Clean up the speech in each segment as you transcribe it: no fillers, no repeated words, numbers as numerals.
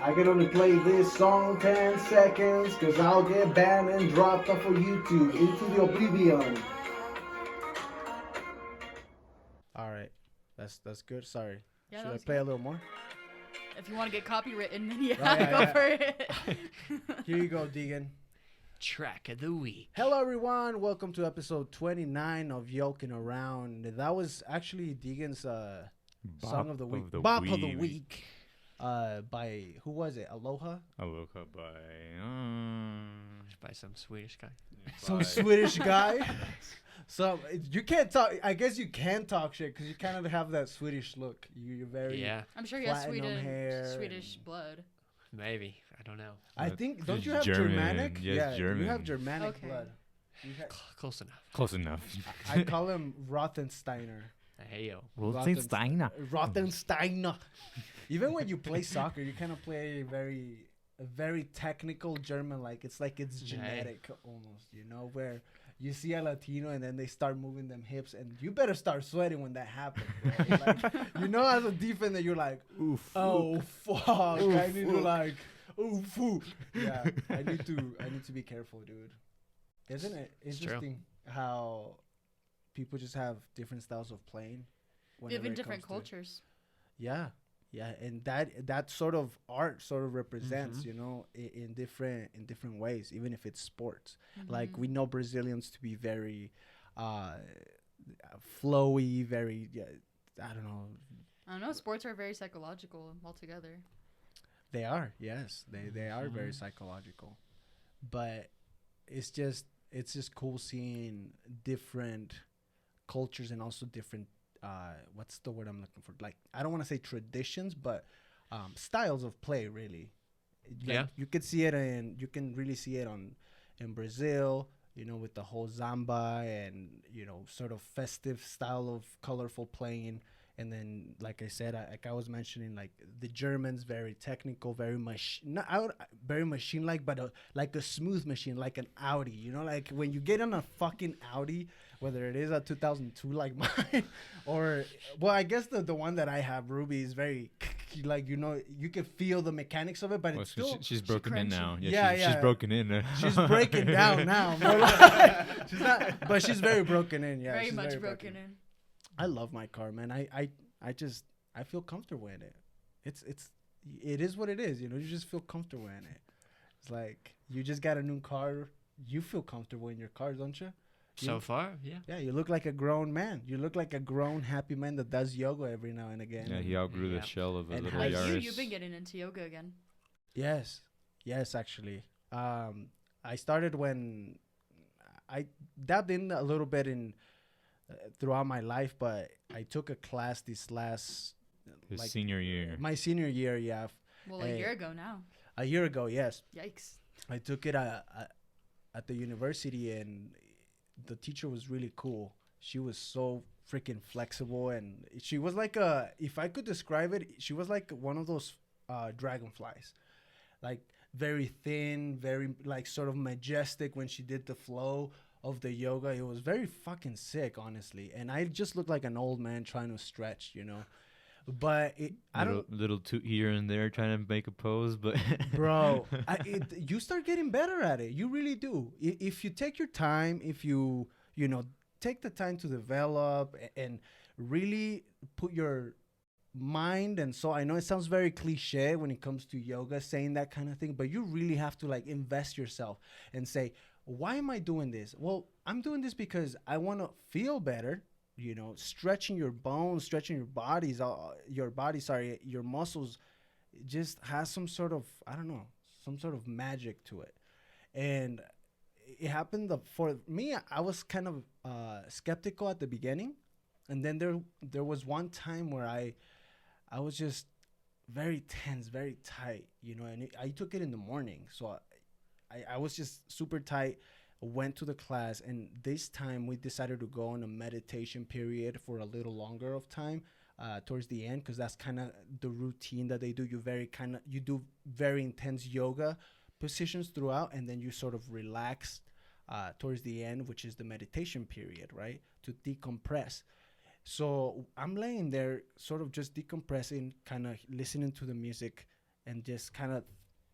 I can only play this song 10 seconds because I'll get banned and dropped off of YouTube into the oblivion. All right. That's good. Sorry. Yeah, Should that I was play good. a little more? If you want to get copywritten, then yeah, yeah, go yeah. for it. Here you go, Deegan. Track of the week. Hello, everyone. Welcome to episode 29 of Yoking Around. That was actually Deegan's song of the week. Bop of the week. By, who was it? Aloha? Aloha By some Swedish guy. Some Swedish guy. So you can't talk. I guess you can talk shit because you kind of have that Swedish look. You're very I'm sure he has platinum hair Swedish blood. Maybe. I don't know. I think. Don't He's you have German. Germanic? Yes, yeah, German. you have Germanic Okay. blood. Close enough. Close enough. I call him Rothensteiner. Hey, yo. Rothensteiner. Even when you play soccer, you kind of play a very technical German. Like it's genetic almost. You know, where you see a Latino and then they start moving them hips, and you better start sweating when that happens. Right? Like, you know, as a defender, you're like, Oof. oh fuck, I need to like, oof. Yeah, I need to be careful, dude. Isn't it interesting how people just have different styles of playing? Live in different cultures. Yeah, and that sort of art sort of represents, you know, in different ways, even if it's sports. Like we know Brazilians to be very flowy, very I don't know. Sports are very psychological altogether. They are, yes, they are very psychological, but it's just cool seeing different cultures and also different. What's the word I'm looking for? Like, I don't want to say traditions, but styles of play, really. Like, you can really see it in Brazil, you know, with the whole samba and, you know, sort of festive style of colorful playing. And then, like I said, like I was mentioning, like the Germans, very technical, very very machine-like, but like a smooth machine, like an Audi. You know, like when you get on a fucking Audi, whether it is a 2002 like mine, or well, I guess the one that I have, Ruby, is very like, you know, you can feel the mechanics of it, but it's still she's broken in now. Yeah, She's broken in. She's breaking down now. She's not, but she's very broken in. Yeah, very she's much very broken in. I love my car, man. I feel comfortable in it. It is what it is, you know. You just feel comfortable in it. It's like you just got a new car. You feel comfortable in your car, don't you? So far, yeah. Yeah, you look like a grown man. You look like a grown, happy man that does yoga every now and again. Yeah, he outgrew the shell of a little Like Yaris. you've been getting into yoga again. Yes, actually. I started when I dabbed in a little bit in throughout my life, but I took a class this last senior year. My senior year, yeah. Well, a year ago now. A year ago, yes. Yikes. I took it at the university, and the teacher was really cool. She was so freaking flexible, and she was like if I could describe it, she was like one of those dragonflies, like very thin, very like sort of majestic when she did the flow of the yoga. It was very fucking sick, honestly, and I just looked like an old man trying to stretch, you know. But little toot here and there trying to make a pose, but bro, you start getting better at it. You really do. If you take your time, if you know, take the time to develop and really put your mind and soul. I know it sounds very cliche when it comes to yoga, saying that kind of thing, but you really have to like invest yourself and say, why am I doing this? Well, I'm doing this because I want to feel better. You know, stretching your bones, stretching your your muscles, just has some sort of, I don't know, some sort of magic to it. And it happened for me. I was kind of skeptical at the beginning, and then there was one time where I was just very tense, very tight, you know, and I took it in the morning, so I was just super tight. Went to the class, and this time we decided to go on a meditation period for a little longer of time towards the end, because that's kind of the routine that they do. You do very intense yoga positions throughout, and then you sort of relax towards the end, which is the meditation period, right, to decompress. So I'm laying there sort of just decompressing, kind of listening to the music, and just kind of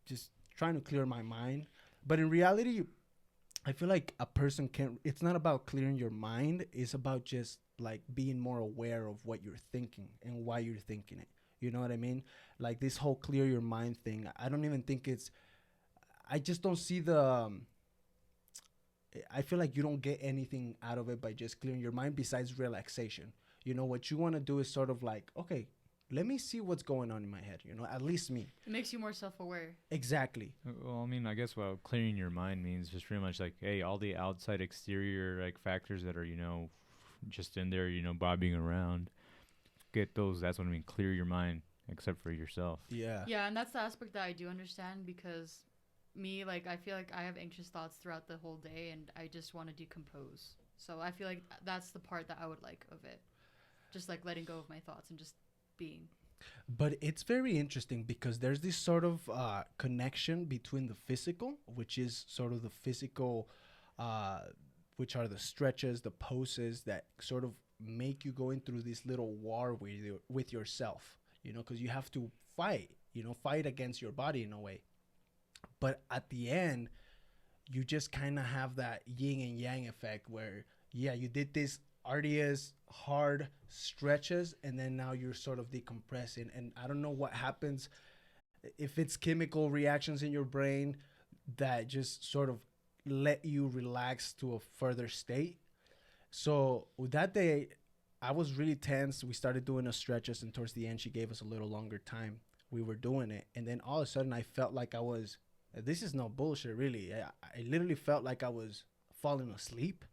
just trying to clear my mind. But in reality, I feel like a person can't, it's not about clearing your mind. It's about just like being more aware of what you're thinking and why you're thinking it. You know what I mean? Like this whole clear your mind thing. I don't even think it's, I just don't see I feel like you don't get anything out of it by just clearing your mind besides relaxation. You know, what you want to do is sort of like, okay, let me see what's going on in my head. You know, at least me. It makes you more self-aware. Exactly. Well, I mean, I guess what clearing your mind means just pretty much like, hey, all the outside exterior like factors that are, just in there, bobbing around, get those. That's what I mean. Clear your mind, except for yourself. Yeah. Yeah, and that's the aspect that I do understand because me, like, I feel like I have anxious thoughts throughout the whole day and I just want to decompose. So I feel like that's the part that I would like of it. Just like letting go of my thoughts and just being. But it's very interesting because there's this sort of connection between the physical, which is sort of the physical, which are the stretches, the poses that sort of make you going through this little war with yourself, because you have to fight against your body in a way. But at the end, you just kind of have that yin and yang effect where, you did this arduous, hard stretches, and then now you're sort of decompressing. And I don't know what happens, if it's chemical reactions in your brain that just sort of let you relax to a further state. So that day, I was really tense. We started doing the stretches, and towards the end, she gave us a little longer time. We were doing it, and then all of a sudden, I felt like this is no bullshit, really. I literally felt like I was falling asleep,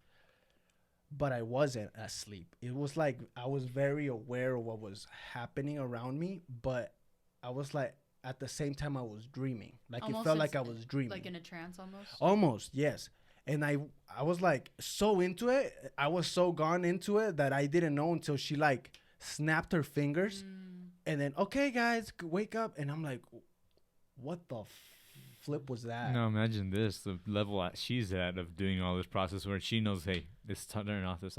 but I wasn't asleep. It was like I was very aware of what was happening around me, but I was like, at the same time, I was dreaming. Like almost it felt like I was dreaming. Like in a trance almost? Almost, yes. And I was like so into it. I was so gone into it that I didn't know until she like snapped her fingers. And then, okay, guys, wake up. And I'm like, what the flip was that? No, imagine this, the level that she's at of doing all this process where she knows, hey, this turn off, it's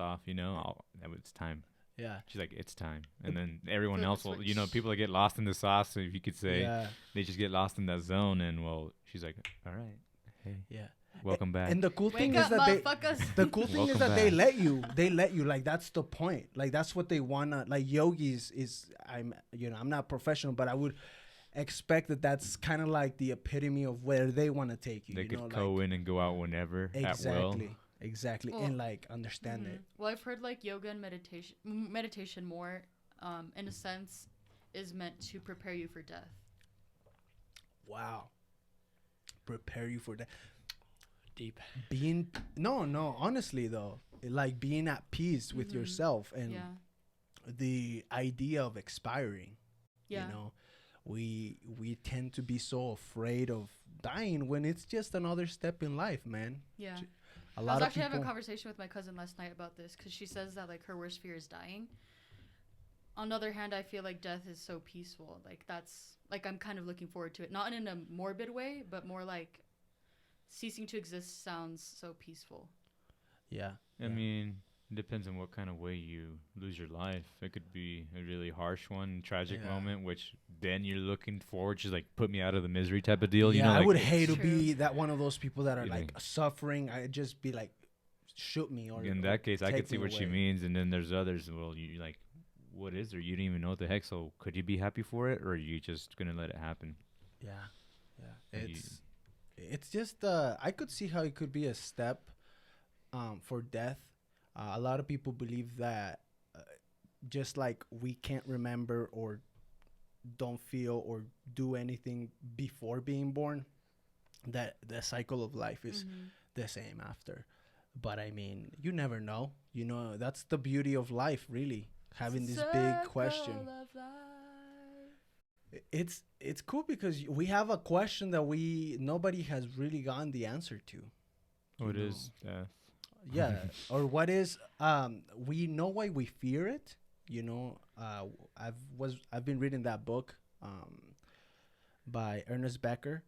time. Yeah. She's like, it's time. And then everyone else will, people that get lost in the sauce, if you could say, they just get lost in that zone. And, well, she's like, all right, hey. Yeah. Welcome back. And the cool thing is that they let you, like, that's the point. Like, that's what they wanna, like, yogis I'm not professional, but I would expect that's kind of like the epitome of where they want to take you. They could go in and go out whenever at will. Exactly. Well, and like understand it. Well, I've heard like yoga and meditation more, in a sense, is meant to prepare you for death. Wow. Prepare you for death. Deep. Honestly though, like being at peace with yourself and the idea of expiring. We tend to be so afraid of dying when it's just another step in life, man. Yeah. I was actually having a conversation with my cousin last night about this because she says that like her worst fear is dying. On the other hand, I feel like death is so peaceful. Like that's like I'm kind of looking forward to it, not in a morbid way, but more like ceasing to exist sounds so peaceful. Yeah. I mean, it depends on what kind of way you lose your life. It could be a really harsh one, tragic moment, which then you're looking forward to, like, put me out of the misery type of deal. Yeah, like, I would hate to be that one of those people that are, like, suffering. I'd just be like, shoot me. Or in that case, I could see what she means. And then there's others, well, you like, what is there? You didn't even know what the heck. So could you be happy for it, or are you just going to let it happen? Yeah. It's just, I could see how it could be a step for death. A lot of people believe that just like we can't remember or don't feel or do anything before being born, that the cycle of life is the same after. But I mean, you never know. That's the beauty of life, really, having this big question. It's cool because we have a question that nobody has really gotten the answer to. What is death? Yeah, or what is we know why we fear it. I've been reading that book by Ernest Becker,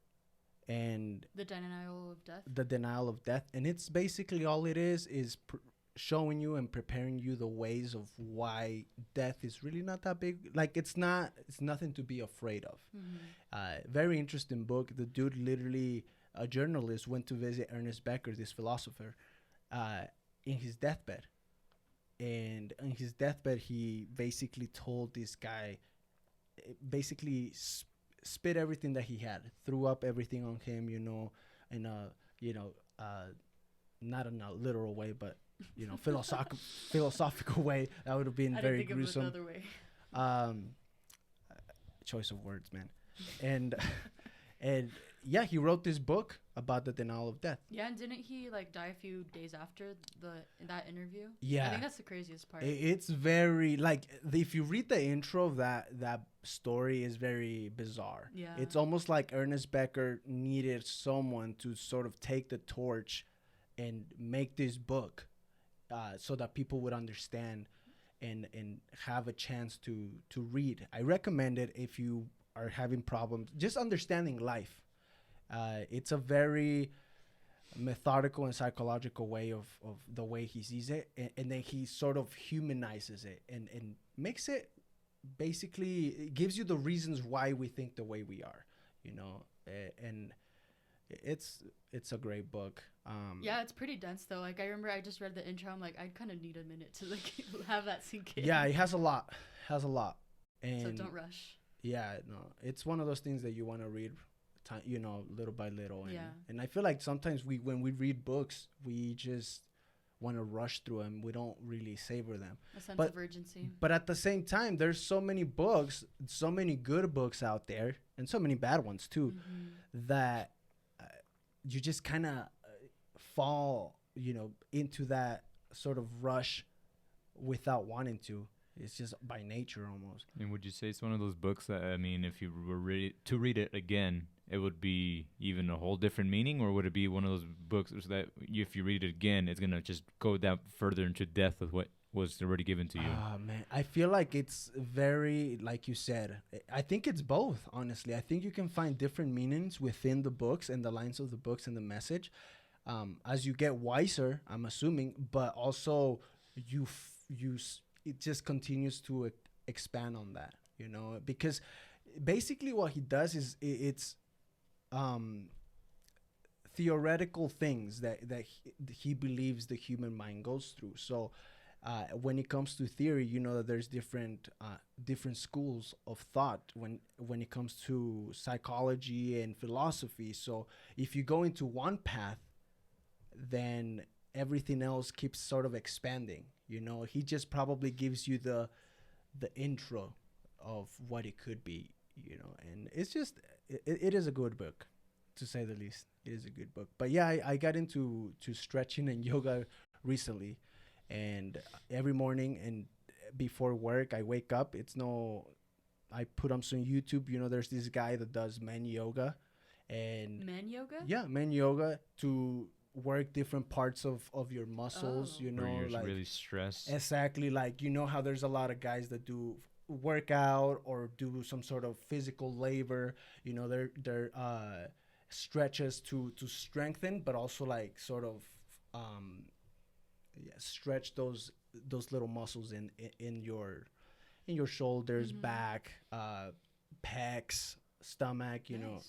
and The Denial of Death. The Denial of Death, and it's basically all it is showing you and preparing you the ways of why death is really not that big. Like it's nothing to be afraid of. Very interesting book. The dude, literally a journalist, went to visit Ernest Becker, this philosopher, in his deathbed. And in his deathbed, he basically told this guy, basically spit everything that he had, threw up everything on him, you know, in a, you know, not in a literal way, but, you know, philosophical way. That would have been very gruesome. Another way. Choice of words, man. And yeah, he wrote this book about the denial of death. Yeah, and didn't he like die a few days after that interview? Yeah, I think that's the craziest part. It's very like if you read the intro of that story is very bizarre. Yeah, it's almost like Ernest Becker needed someone to sort of take the torch and make this book, so that people would understand and have a chance to read. I recommend it if you are having problems just understanding life. It's a very methodical and psychological way of the way he sees it, and then he sort of humanizes it and makes it, basically it gives you the reasons why we think the way we are, you know. And it's a great book. Yeah, it's pretty dense though. Like I remember I just read the intro. I'm like, I kind of need a minute to like have that sink in. Yeah, it has a lot. And so don't rush. Yeah, no, it's one of those things that you want to read, you know, little by little. And, yeah. And I feel like sometimes when we read books, we just want to rush through them. We don't really savor them. A sense of urgency. But at the same time, there's so many books, so many good books out there, and so many bad ones too, that you just kind of fall, you know, into that sort of rush without wanting to. It's just by nature almost. And would you say it's one of those books that, I mean, if you were to read it again, it would be even a whole different meaning? Or would it be one of those books that if you read it again, it's going to just go down further into depth of what was already given to you? Oh, man. I feel like it's very, like you said, I think it's both, honestly. I think you can find different meanings within the books and the lines of the books and the message. As you get wiser, I'm assuming, but also it just continues to expand on that, you know, because basically what he does is it's theoretical things that he believes the human mind goes through. So when it comes to theory, you know, that there's different schools of thought when it comes to psychology and philosophy. So if you go into one path, then everything else keeps sort of expanding. You know, he just probably gives you the intro of what it could be, you know, and it's just, it is a good book, to say the least. It is a good book. But yeah, I got into stretching and yoga recently, and every morning and before work, I wake up. I put on some YouTube, you know, there's this guy that does men yoga. And men yoga? Yeah, men yoga to work different parts of your muscles, you know, where you're like really stressed. Exactly, like, you know how there's a lot of guys that do workout or do some sort of physical labor, you know, they're stretches to strengthen, but also like sort of stretch those little muscles in your shoulders, back, pecs, stomach, you know.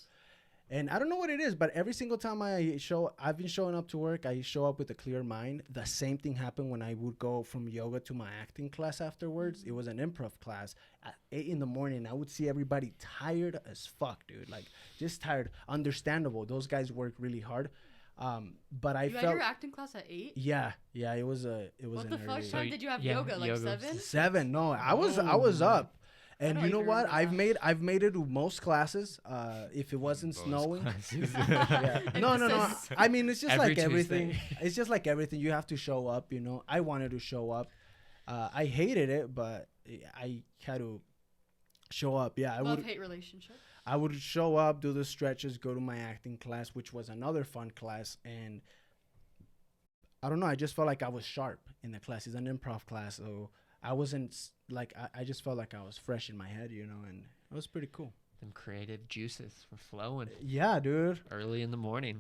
And I don't know what it is, but every single time I've been showing up to work, I show up with a clear mind. The same thing happened when I would go from yoga to my acting class afterwards. It was an improv class at 8 a.m. I would see everybody tired as fuck, dude. Like, just tired. Understandable. Those guys work really hard. But I felt... You had your acting class at 8? Yeah. It was what an the fuck early... time did you have yoga? Like 7? 7. No, I was up. And you know what? I've made it to most classes. If it wasn't snowing. Yeah. No. I mean, it's just like everything. It's just like everything. You have to show up, you know. I wanted to show up. I hated it, but I had to show up. Yeah, Love-hate relationship. I would show up, do the stretches, go to my acting class, which was another fun class. And I don't know. I just felt like I was sharp in the class. It's an improv class, so I wasn't like, I just felt like I was fresh in my head, you know, and it was pretty cool. Them creative juices were flowing. Yeah, dude. Early in the morning,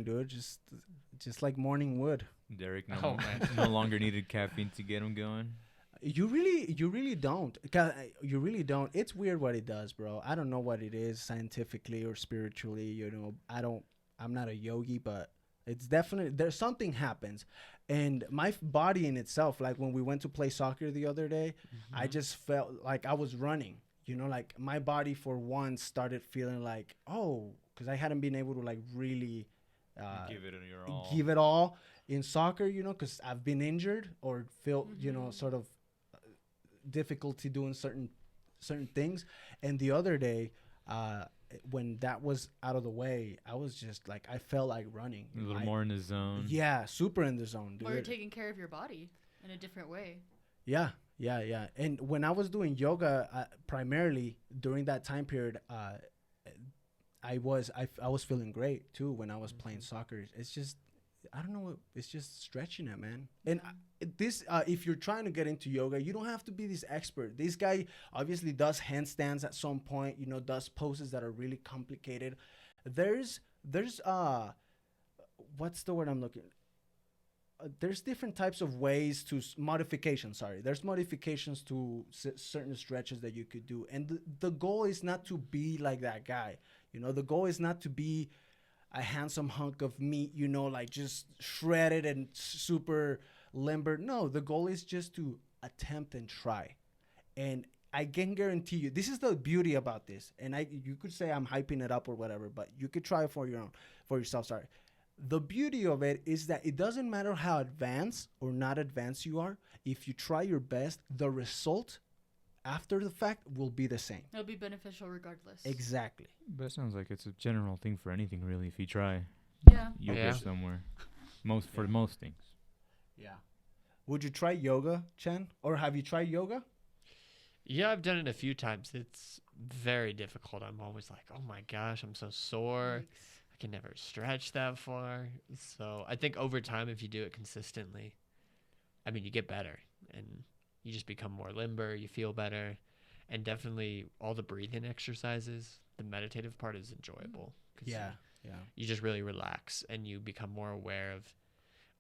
dude. Just like morning wood. Derek no longer needed caffeine to get him going. You really don't. You really don't. It's weird what it does, bro. I don't know what it is scientifically or spiritually. You know, I'm not a yogi, but it's definitely there's something happens, and my body in itself. Like when we went to play soccer the other day, I just felt like I was running. You know, like my body for once started feeling like, oh, because I hadn't been able to like really give it all in soccer. You know, because I've been injured or felt you know sort of difficulty doing certain things. And the other day, when that was out of the way, I was just like, I felt like running a little more in the zone. Yeah, super in the zone, dude. Or you're taking care of your body in a different way. Yeah. And when I was doing yoga, primarily during that time period, I was feeling great too when I was playing soccer. It's just, I don't know, it's just stretching it, man. And this, if you're trying to get into yoga, you don't have to be this expert. This guy obviously does handstands at some point, you know, does poses that are really complicated. There's what's the word I'm looking? There's different types of ways to modifications. There's modifications to certain stretches that you could do. And the goal is not to be like that guy. You know, the goal is not to be a handsome hunk of meat, you know, like just shredded and super limber. No, the goal is just to attempt and try. And I can guarantee you, this is the beauty about this. And you could say I'm hyping it up or whatever, but you could try it for yourself. The beauty of it is that it doesn't matter how advanced or not advanced you are. If you try your best, the result after the fact will be the same. It'll be beneficial regardless. Exactly. But it sounds like it's a general thing for anything, really. If you try, you'll get somewhere. For most things. Yeah. Would you try yoga, Chen? Or have you tried yoga? Yeah, I've done it a few times. It's very difficult. I'm always like, oh my gosh, I'm so sore. Yikes. I can never stretch that far. So I think over time, if you do it consistently, I mean, you get better and you just become more limber. You feel better. And definitely all the breathing exercises, the meditative part is enjoyable. Yeah. You just really relax and you become more aware of,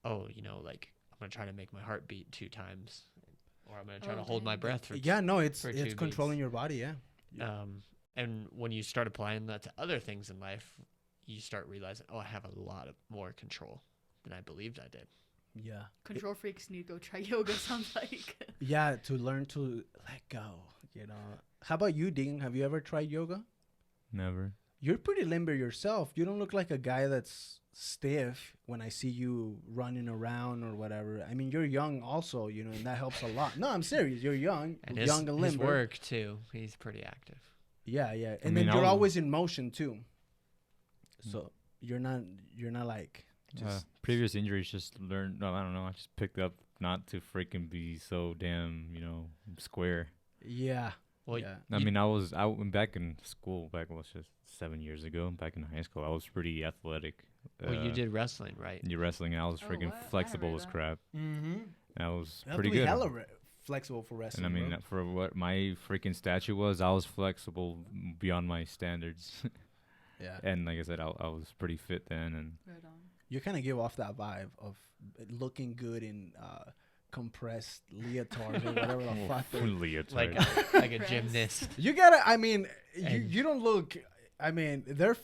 oh, you know, like I'm going to try to make my heart beat 2 times or I'm going to try to hold my breath for it's controlling your body. And when you start applying that to other things in life, you start realizing, oh, I have a lot of more control than I believed I did. Yeah. Control freaks need to go try yoga, sounds like. Yeah, to learn to let go, you know. How about you, Dean? Have you ever tried yoga? Never. You're pretty limber yourself. You don't look like a guy that's stiff when I see you running around or whatever. I mean, you're young also, you know, and that helps a lot. No, I'm serious. You're young, and young and limber. His work, too. He's pretty active. Yeah. And then you're always in motion, too. So you're not like... previous injuries I just picked up not to freaking be so damn, you know, square. Yeah. Well, yeah. I mean, I went back in school, just 7 years ago, back in high school. I was pretty athletic. Well, you did wrestling, right? You wrestling, and I was freaking flexible as crap. Mm-hmm. I was you pretty have to be good. Hella flexible for wrestling. And I mean, for what my freaking statue was, I was flexible beyond my standards. Yeah. And like I said, I was pretty fit then, and Right on. You kind of give off that vibe of looking good in compressed leotards or whatever the fuck. Leotard. Like a gymnast. You gotta. I mean, you don't look. I mean, they're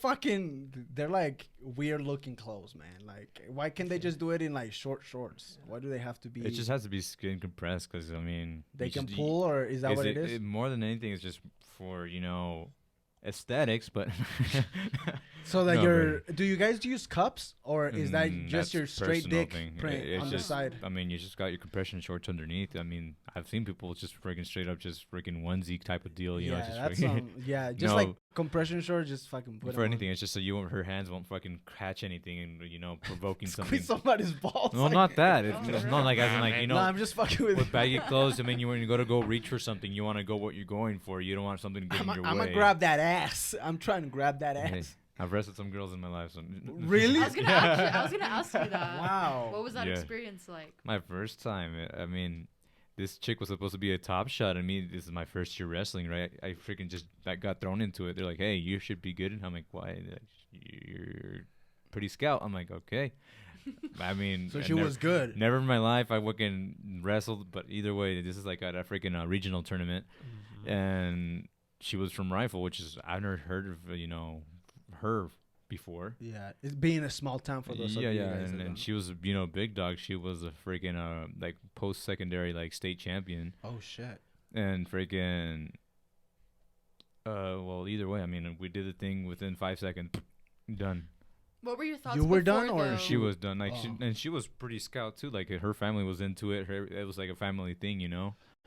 like weird looking clothes, man. Like, why can't they just do it in like short shorts? Why do they have to be? It just has to be skin compressed because I mean they can pull, or is that what it is? More than anything, it's just for aesthetics, but so that do you guys use cups, or is that just your straight dick print on the side? I mean, you just got your compression shorts underneath. I mean, I've seen people just freaking straight up just freaking onesie type of deal, you know, just like compression shorts, just fucking put for anything. It's just so her hands won't fucking catch anything and provoking something. Squeeze somebody's balls. No, not that. It's not like as in like No, I'm just fucking with baggy clothes. I mean, when you go reach for something, you want to go what you're going for. You don't want something to get in your way. I'm gonna grab that ass. I'm trying to grab that ass. Hey, I've wrestled some girls in my life. So really? I was gonna ask you that. Wow. What was that experience like? My first time. I mean, this chick was supposed to be a top shot. I mean, this is my first year wrestling, right? I freaking just got thrown into it. They're like, "Hey, you should be good." And I'm like, "Why? You're pretty scout." I'm like, "Okay." I mean, so she was good. Never in my life I fucking wrestled, but either way, this is like at a freaking regional tournament, and she was from Rifle, which is I've never heard of her before. Yeah, it's being a small town for those. Yeah, and she was big dog. She was a freaking like post-secondary like state champion. Oh shit. And freaking well, either way, I mean, we did the thing within 5 seconds. Done. What were your thoughts? You were done, or she was done? Like, she was pretty scout too. Like, her family was into it. It was like a family thing,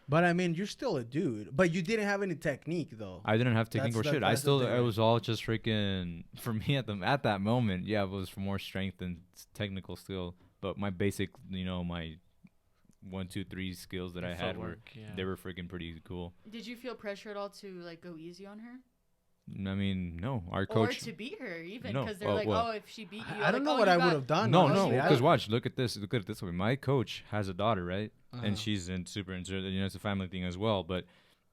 But I mean, you're still a dude. But you didn't have any technique, though. I didn't have technique or shit. It was all just freaking for me at that moment. Yeah, it was for more strength and technical skill. But my basic, my 1, 2, 3 skills that I had they were freaking pretty cool. Did you feel pressure at all to like go easy on her? I mean, no. Our coach. Or to beat her, even No. because they're if she beat you, I don't know what I would have done. No. Because watch, look at this. Look at it this way. My coach has a daughter, right? And she's super into it. It's a family thing as well. But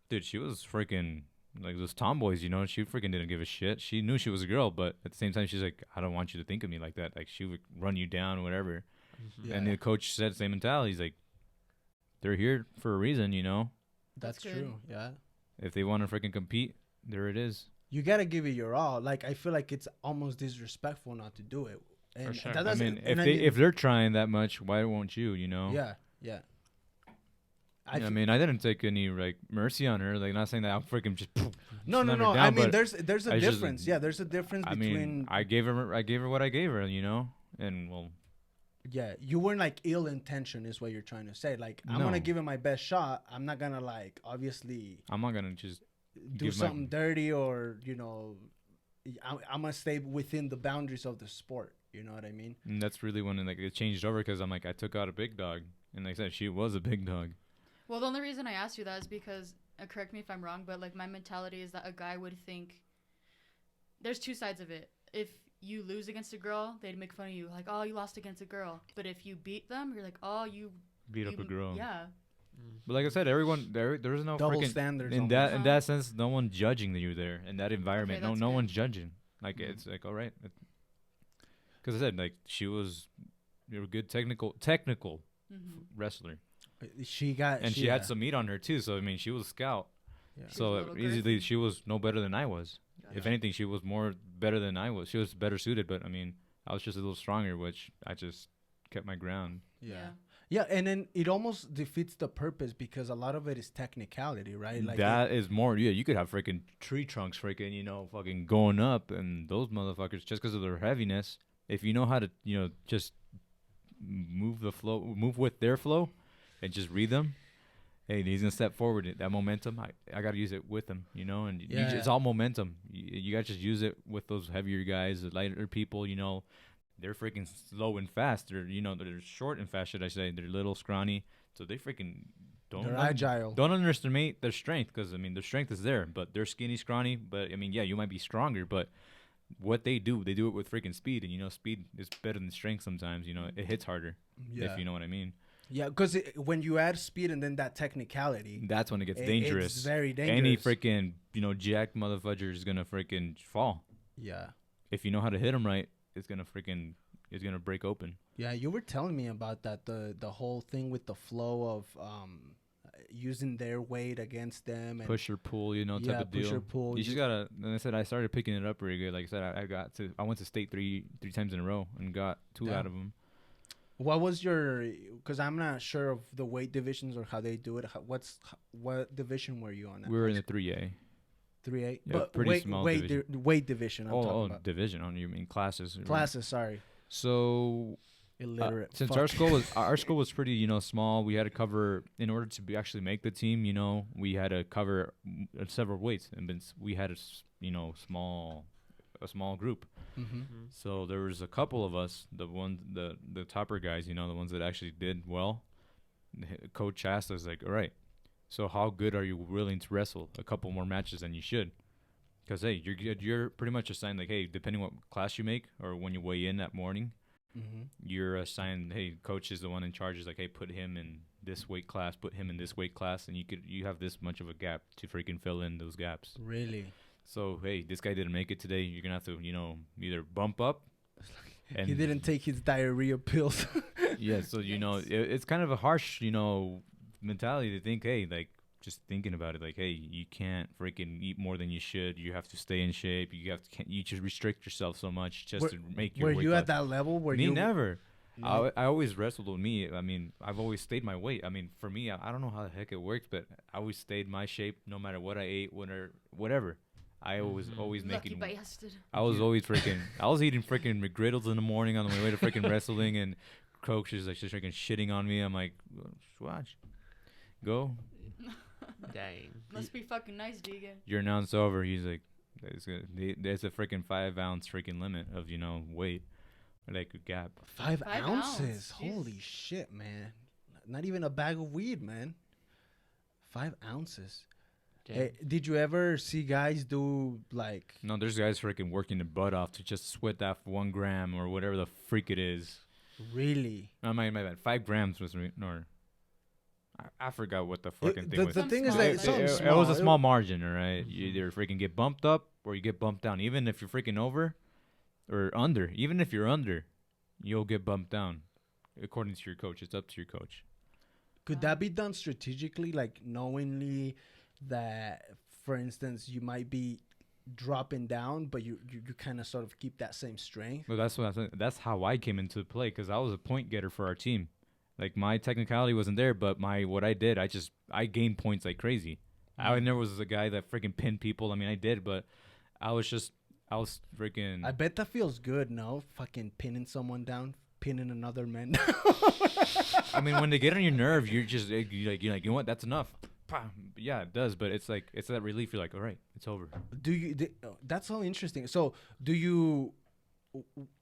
dude, she was freaking like those tomboys. She freaking didn't give a shit. She knew she was a girl, but at the same time, she's like, I don't want you to think of me like that. Like, she would run you down, whatever. Yeah. And the coach said the same mentality. He's like, they're here for a reason, That's true. Yeah. If they want to freaking compete, there it is. You gotta give it your all. Like, I feel like it's almost disrespectful not to do it. And for sure. I mean, if they're trying that much, why won't you? Yeah. I mean, I didn't take any like mercy on her. Like, not saying that I'm freaking just. No. Down, I mean, there's a difference. There's a difference between. I mean, I gave her what I gave her, and well. Yeah, you weren't like ill intention, is what you're trying to say. Like, I'm gonna give it my best shot. I'm not gonna like obviously. I'm not gonna just do something dirty or I'm gonna stay within the boundaries of the sport. You know what I mean? And that's really when it changed over, because I'm like, I took out a big dog, and like I said, she was a big dog. Well, the only reason I asked you that is because, correct me if I'm wrong, but like my mentality is that a guy would think there's two sides of it. If you lose against a girl, they'd make fun of you, like, oh, you lost against a girl. But if you beat them, you're like, oh, you beat up a girl. Yeah. But like I said, everyone there's no double standards in that sense. No one judging that you're there in that environment. Okay, no one's judging. Like it's like, all right. Because I said, like, she was a good technical wrestler. She had some meat on her too. So I mean, she was a scout. Yeah. So easily she was no better than I was. Gotcha. If anything, she was better than I was. She was better suited, but I mean, I was just a little stronger, which I just kept my ground. Yeah, and then it almost defeats the purpose, because a lot of it is technicality, right? Like that is more. Yeah, you could have freaking tree trunks freaking, fucking going up, and those motherfuckers, just because of their heaviness, if you know how to, just move with their flow, and just read them. Hey, he's gonna step forward. That momentum, I gotta use it with him, and it's all momentum. You gotta just use it with those heavier guys, the lighter people. They're freaking slow and fast. They're they're short and fast, should I say? They're little, scrawny, so they freaking they're agile. Don't underestimate their strength, because I mean their strength is there, but they're skinny, scrawny. But I mean, yeah, you might be stronger, but what they do it with freaking speed, and speed is better than strength sometimes. It hits harder, if you know what I mean. Yeah, because when you add speed and then that technicality, that's when it gets dangerous. It's very dangerous. Any freaking jack motherfucker is gonna freaking fall. Yeah. If you know how to hit him right, it's gonna break open. Yeah, you were telling me about that, the whole thing with the flow of using their weight against them, and push or pull, type of deal. Push or pull. You just gotta. And I said I started picking it up pretty good. Like I said, I went to state three times in a row and got 2 out of them. What was because I'm not sure of the weight divisions or how they do it. What division were you on? We were in the 3A. 3A? Yeah, but pretty small division. Weight division, I'm talking about. Division. You mean classes? Classes, sorry. So, illiterate. Since our school was pretty, small, we had to cover, in order to actually make the team, we had to cover several weights. And we had a small group. Mm-hmm. So there was a couple of us, the topper guys, the ones that actually did well. Coach asked us, like, all right, so how good are you willing to wrestle a couple more matches than you should? Because, hey, you're pretty much assigned, like, hey, depending what class you make or when you weigh in that morning, you're assigned, hey, coach is the one in charge. Is like, hey, put him in this weight class, put him in this weight class, and you have this much of a gap to freaking fill in those gaps. Really? So, hey, this guy didn't make it today. You're going to have to, either bump up And he didn't take his diarrhea pills. yeah, so it's kind of a harsh, mentality to think, hey, like just thinking about it, like, hey, you can't freaking eat more than you should. You have to stay in shape. You just restrict yourself so much just to make your. Were you at that level? Me never. No. I always wrestled with me. I mean, I've always stayed my weight. I mean, for me, I don't know how the heck it works, but I always stayed my shape no matter what I ate, whatever. I was always making. Lucky bastard. I was always freaking. I was eating freaking McGriddles in the morning on the way to freaking wrestling, and coach is like just freaking shitting on me. I'm like, watch, go. Dang. Must be fucking nice, vegan. Your announce over. He's like, there's a freaking 5 ounce freaking limit of weight, like a gap. 5 ounces. Holy shit, man! Not even a bag of weed, man. 5 ounces. Hey, did you ever see guys do like? No, there's guys freaking working their butt off to just sweat that 1 gram or whatever the freak it is. Really? No, my bad. 5 grams was I forgot what the fucking thing was. The thing is that it was a small margin, all right? You either freaking get bumped up or you get bumped down. Even if you're freaking over or under, even if you're under, you'll get bumped down. According to your coach, it's up to your coach. Could that be done strategically, like knowingly that, for instance, you might be dropping down, but you kind of sort of keep that same strength? Well, that's how I came into play, because I was a point getter for our team. Like, my technicality wasn't there, but what I did, I gained points like crazy. I never was a guy that freaking pinned people. I mean, I did, but I was freaking. I bet that feels good, no? Fucking pinning someone down, pinning another man down. I mean, when they get on your nerve, you're like, you know what? That's enough. Yeah, it does, but it's like, it's that relief. You're like, all right, it's over. That's so interesting. So, do you?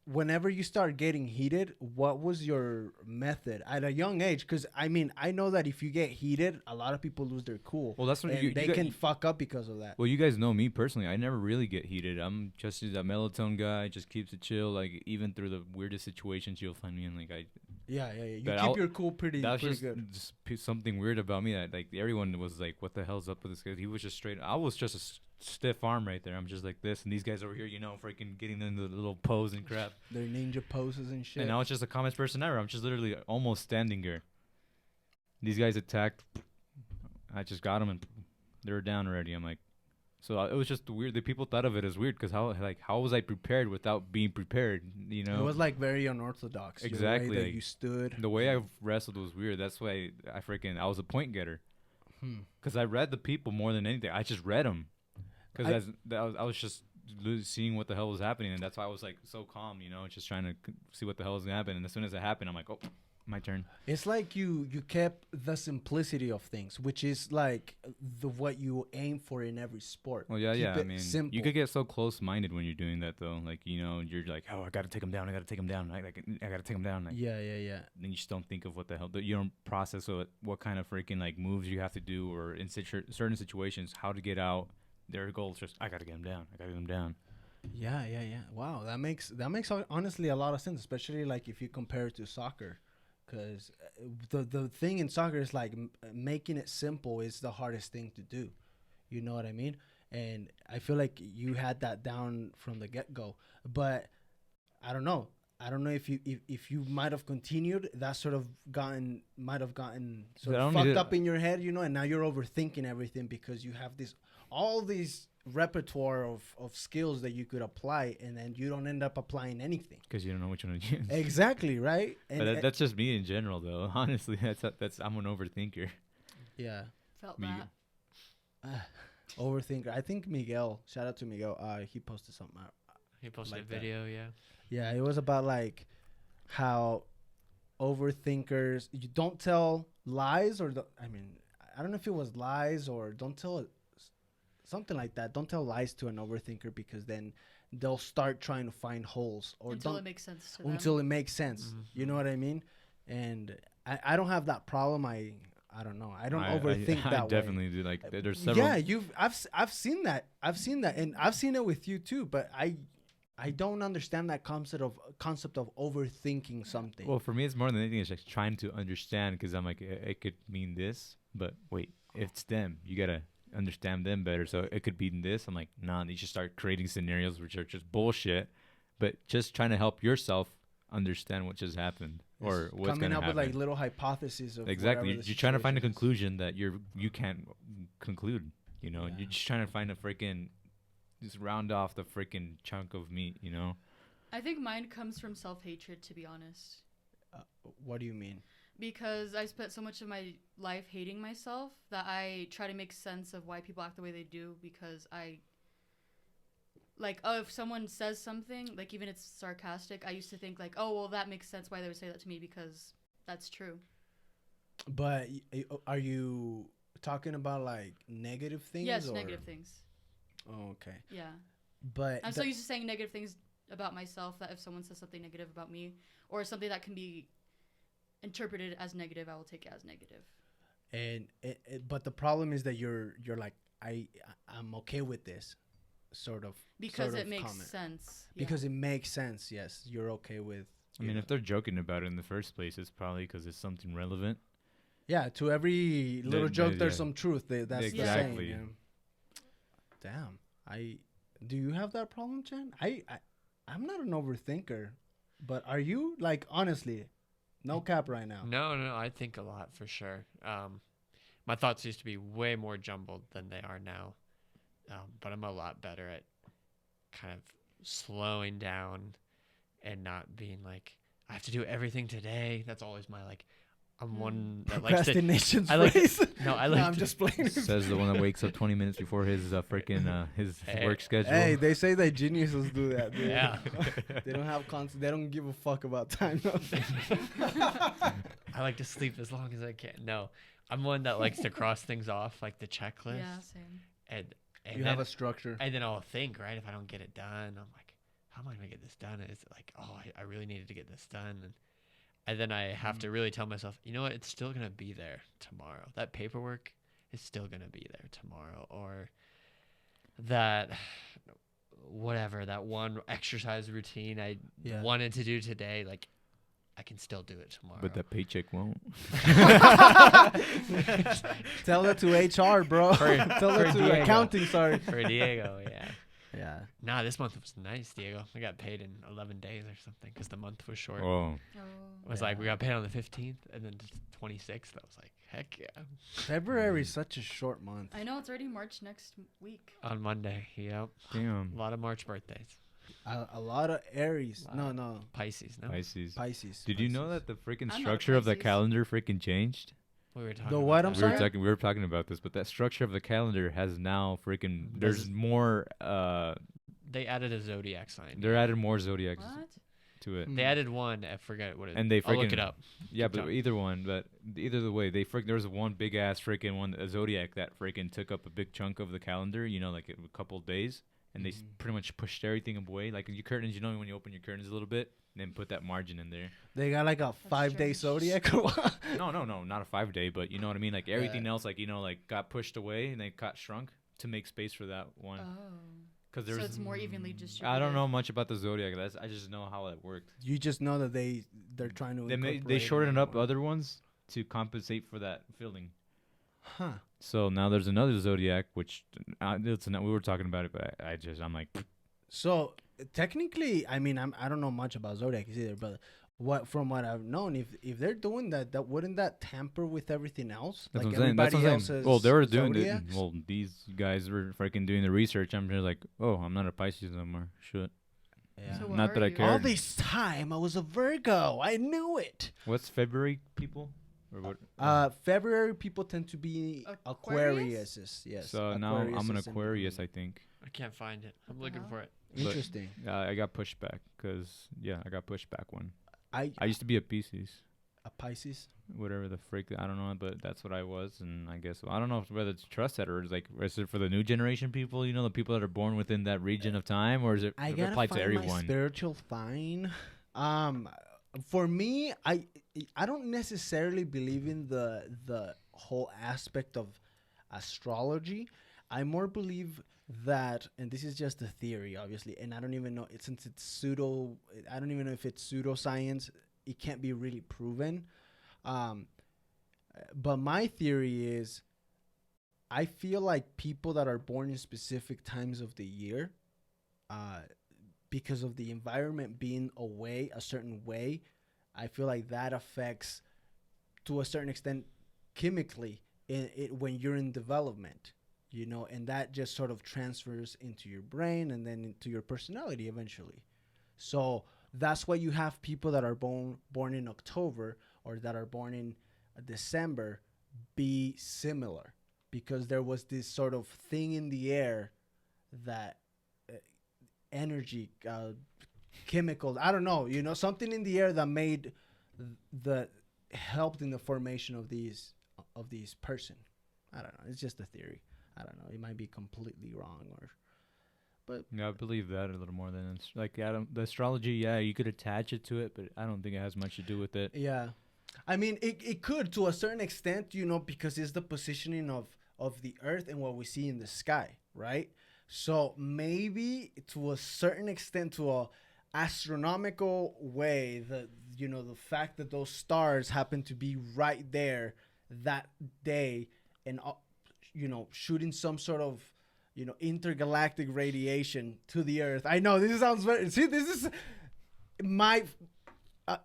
Whenever you start getting heated, what was your method at a young age? Because I mean, I know that if you get heated, a lot of people lose their cool. Well, that's when they can fuck up because of that. Well, you guys know me personally. I never really get heated. I'm just a melatonin guy. Just keeps it chill. Like, even through the weirdest situations, you'll find me in Yeah. You keep your cool pretty good. Just something weird about me that like everyone was like, "What the hell's up with this guy?" He was just straight. I was just a stiff arm right there. I'm just like this, and these guys over here, freaking getting into the little pose and crap. Their ninja poses and shit. And I was just the calmest person ever. I'm just literally almost standing here. These guys attacked. I just got them, and they were down already. I'm like, so it was just weird. The people thought of it as weird because how was I prepared without being prepared? It was like very unorthodox. Exactly. The way that you stood. The way I wrestled was weird. That's why I was a point getter. Because I read the people more than anything. I just read them. Because I was just seeing what the hell was happening, and that's why I was like so calm, just trying to see what the hell was gonna happen. And as soon as it happened, I'm like, oh, my turn. It's like you kept the simplicity of things, which is like what you aim for in every sport. Well, yeah. I mean, simple. You could get so close-minded when you're doing that, though. Like, you're like, oh, I gotta take him down. I gotta take him down. I gotta take him down. Like, yeah. Then you just don't think of what the hell. You don't process what kind of freaking like moves you have to do, or in certain situations, how to get out. Their goal is just, I gotta get him down. I gotta get him down. Yeah. Wow, that makes honestly a lot of sense, especially like if you compare it to soccer, because the thing in soccer is like making it simple is the hardest thing to do. You know what I mean? And I feel like you had that down from the get go. But I don't know if you might have continued, that sort of might have gotten sort of fucked up in your head, and now you're overthinking everything because you have all these repertoire of skills that you could apply, and then you don't end up applying anything because you don't know which one to use. Exactly, right? But that's just me in general, though. Honestly, that's I'm an overthinker. Yeah, felt that. Overthinker. I think Miguel. Shout out to Miguel. He posted something out. He posted like a video, yeah. Yeah, it was about like how overthinkers, you don't tell lies, or I don't know if it was lies or don't tell something like that. Don't tell lies to an overthinker because then they'll start trying to find holes until it makes sense to them. Until it makes sense. Mm-hmm. You know what I mean? And I don't have that problem. I don't know. I don't overthink that way. I definitely do. Like there's several. Yeah, I've seen that. And I've seen it with you too. But I don't understand that concept of overthinking something. Well, for me, it's more than anything. It's like trying to understand, because I'm like, it could mean this, but wait, it's them. You gotta understand them better. So it could be this. I'm like, nah. You should start creating scenarios which are just bullshit, but just trying to help yourself understand what just happened or what's going to happen. Coming up with like little hypotheses of exactly. You're trying to find a conclusion that you can't conclude. You know, you're just trying to find a freaking just round off the freaking chunk of meat. You know. I think mine comes from self-hatred, to be honest. What do you mean? Because I spent so much of my life hating myself that I try to make sense of why people act the way they do, because if someone says something, like even if it's sarcastic, I used to think like, oh, well, that makes sense why they would say that to me because that's true. But are you talking about like negative things? Yes, negative things. Oh, okay. Yeah. But I'm so used to saying negative things about myself that if someone says something negative about me or something that can be interpreted as negative, I will take it as negative. And but the problem is that you're like I'm okay with this sort of because it makes comment. Sense. Because it makes sense. Yes, you're okay with. I mean, if they're joking about it in the first place, it's probably because it's something relevant. Yeah, to every little joke, there's some truth. That's exactly. The saying. Yeah. Damn. Do you have that problem, Chen? I'm not an overthinker, but are you? Like, honestly, no cap right now. No, I think a lot for sure. My thoughts used to be way more jumbled than they are now, but I'm a lot better at kind of slowing down and not being like, I have to do everything today. That's always my like. I'm one that likes to. Procrastination's I'm just playing. Says the one that wakes up 20 minutes before his freaking his work schedule. Hey, they say that geniuses do that, dude. Yeah. They don't have they don't give a fuck about time. I like to sleep as long as I can. No, I'm one that likes to cross things off, like the checklist. Yeah, same. And you have a structure. And then I'll think, right, if I don't get it done, I'm like, how am I going to get this done? And it's like, oh, I really needed to get this done. And then I have to really tell myself, you know what, it's still going to be there tomorrow. That paperwork is still going to be there tomorrow. Or that, whatever, that one exercise routine I wanted to do today, like, I can still do it tomorrow. But the paycheck won't. Tell that to HR, bro. Tell that to accounting, sorry. For Diego, yeah. Yeah. Nah, this month was nice, Diego. I got paid in 11 days or something because the month was short. Oh. It was like we got paid on the 15th and then the 26th. I was like, heck yeah. February is such a short month. I know, it's already March next week. On Monday, yep. Damn. A lot of March birthdays. A lot of Aries. No. Pisces, no? Pisces. Did you know that the freaking structure of the calendar freaking changed? We were talking the what? I'm sorry. We were talking about this, but that structure of the calendar has now freaking. There's more. They added a zodiac sign. They added more zodiacs to it. They added one. I forget what it is. And they freaking. I'll look it up. Yeah, but either one. But either the way, there was one big ass freaking one, a zodiac that freaking took up a big chunk of the calendar. You know, like a couple of days. And they pretty much pushed everything away. Like your curtains, you know, when you open your curtains a little bit, and then put that margin in there. They got like a 5-day zodiac or what? No, not a 5-day, but you know what I mean? Like everything else, like, you know, like got pushed away and they got shrunk to make space for that one. Oh. So it's more evenly distributed. I don't know much about the zodiac. I just know how it worked. You just know that they're trying to they shortened up other ones to compensate for that filling. Huh. So now there's another zodiac, which we were talking about it, but I'm like. So technically, I mean, I don't know much about zodiacs either, but from what I've known, if they're doing that wouldn't that tamper with everything else? That's like what I'm saying. else's well, they were doing it. zodiacs? Well, these guys were freaking doing the research. I'm just like, oh, I'm not a Pisces no more. Shit. Yeah. So not that I care. All this time, I was a Virgo. I knew it. What's February people? Or what? February people tend to be Aquarius. Yes. So now I'm an Aquarius, I think. I can't find it. I'm looking for it. Interesting. I got pushed back because I got pushed back one. I used to be a Pisces. A Pisces. Whatever the freak, I don't know, but that's what I was, and I guess I don't know whether it's trust that or is it for the new generation people, you know, the people that are born within that region of time, or is it applied to everyone? My spiritual sign. For me, I don't necessarily believe in the whole aspect of astrology. I more believe that, and this is just a theory, obviously, and I don't even know since it's pseudo. I don't even know if it's pseudoscience. It can't be really proven. But my theory is, I feel like people that are born in specific times of the year, because of the environment being a certain way, I feel like that affects to a certain extent chemically when you're in development, and that just sort of transfers into your brain and then into your personality eventually. So that's why you have people that are born in October or that are born in December be similar, because there was this sort of thing in the air that energy, chemicals, I don't know, something in the air that made the helped in the formation of these person. I don't know. It's just a theory. I don't know. It might be completely wrong, but yeah, I believe that a little more than like the astrology. Yeah, you could attach it to it, but I don't think it has much to do with it. Yeah, I mean, it could to a certain extent, because it's the positioning of the Earth and what we see in the sky, right? So maybe to a certain extent, to a astronomical way, the fact that those stars happen to be right there that day, and shooting some sort of intergalactic radiation to the Earth. I know this sounds very, see, this is might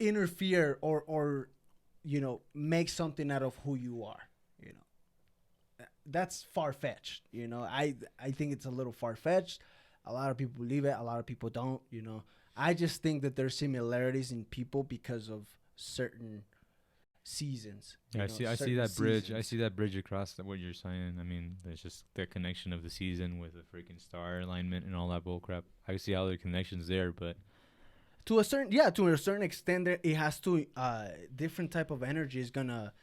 interfere or make something out of who you are. That's far-fetched. I think it's a little far-fetched. A lot of people believe it, a lot of people don't. I just think that there's similarities in people because of certain seasons. I see that bridge. Seasons. I see that bridge across what you're saying. I mean, there's just the connection of the season with the freaking star alignment and all that bullcrap. I see how the connections there, but to a certain extent, it has to different type of energy is gonna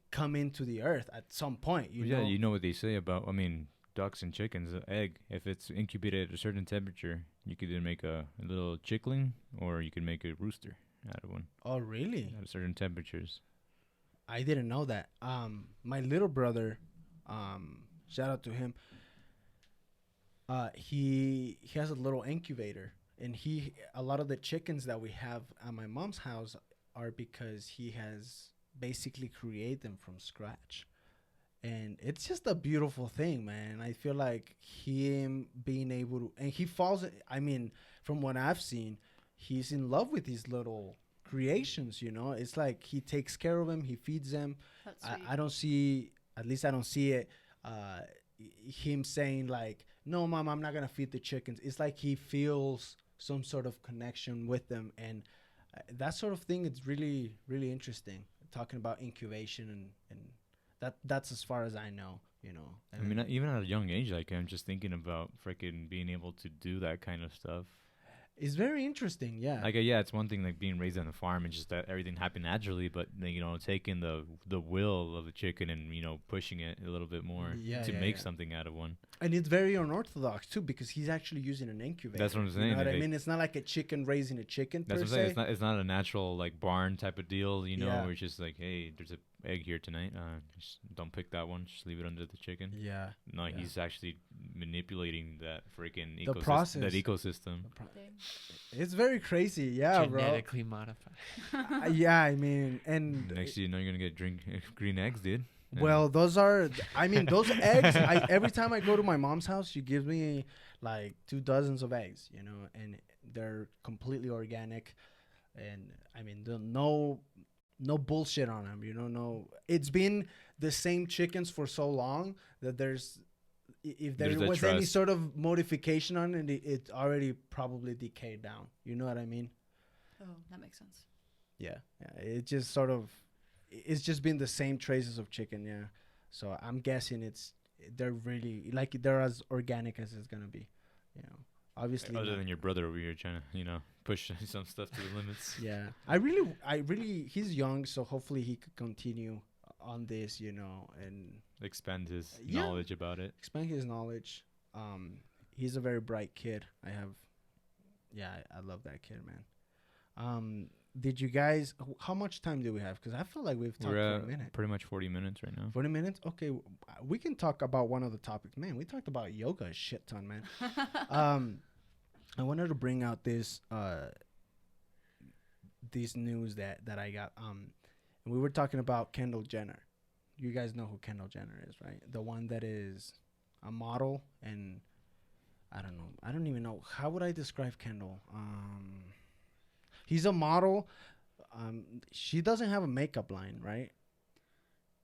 come into the Earth at some point. You know what they say about, I mean, ducks and chickens. The egg, if it's incubated at a certain temperature, you could either make a little chickling or you could make a rooster out of one. Oh, really? At certain temperatures. I didn't know that. My little brother, shout out to him. He has a little incubator, and a lot of the chickens that we have at my mom's house are because he has basically created them from scratch. And it's just a beautiful thing, man. I feel like him being able to, and he falls, I mean, from what I've seen, he's in love with these little creations, It's like he takes care of them, he feeds them. That's sweet. I don't see, at least I don't see it, him saying like, no, Mom, I'm not going to feed the chickens. It's like he feels some sort of connection with them. And that sort of thing is really, really interesting. Talking about incubation and that's as far as I know, I mean, even at a young age, like I'm just thinking about freaking being able to do that kind of stuff. It's very interesting, yeah. Like, yeah, it's one thing like being raised on a farm and just that everything happened naturally, but taking the will of the chicken and pushing it a little bit more to make something out of one. And it's very unorthodox too, because he's actually using an incubator. That's what I'm saying. You know what I mean? It's not like a chicken raising a chicken. That's per what I'm se. saying. It's not a natural like barn type of deal, Yeah. where it's just like, hey, there's a egg here tonight. Just don't pick that one. Just leave it under the chicken. Yeah. No, yeah. He's actually manipulating that freaking process. that ecosystem. It's very crazy, yeah, Genetically modified. Yeah, I mean, and next year, you're gonna get green eggs, dude. Well, those eggs. Every time I go to my mom's house, she gives me like 2 dozens of eggs, and they're completely organic, and I mean, no bullshit on them, no. It's been the same chickens for so long that if there was any sort of modification on it, it already probably decayed down. You know what I mean? Oh, that makes sense. Yeah. It just it's just been the same traces of chicken, yeah. So I'm guessing they're really they're as organic as it's gonna be, Obviously. Other than your brother over here trying to, push some stuff to the limits. Yeah, I really, he's young, so hopefully he could continue on this, and expand his knowledge about it. Expand his knowledge. He's a very bright kid. I love that kid, man. Did you guys? How much time do we have? Because I feel like we've talked for a minute. Pretty much 40 minutes right now. 40 minutes? Okay, we can talk about one of the topics. Man, we talked about yoga a shit ton, man. I wanted to bring out this news that I got. And we were talking about Kendall Jenner. You guys know who Kendall Jenner is, right? The one that is a model and I don't know. I don't even know. How would I describe Kendall? He's a model. She doesn't have a makeup line, right?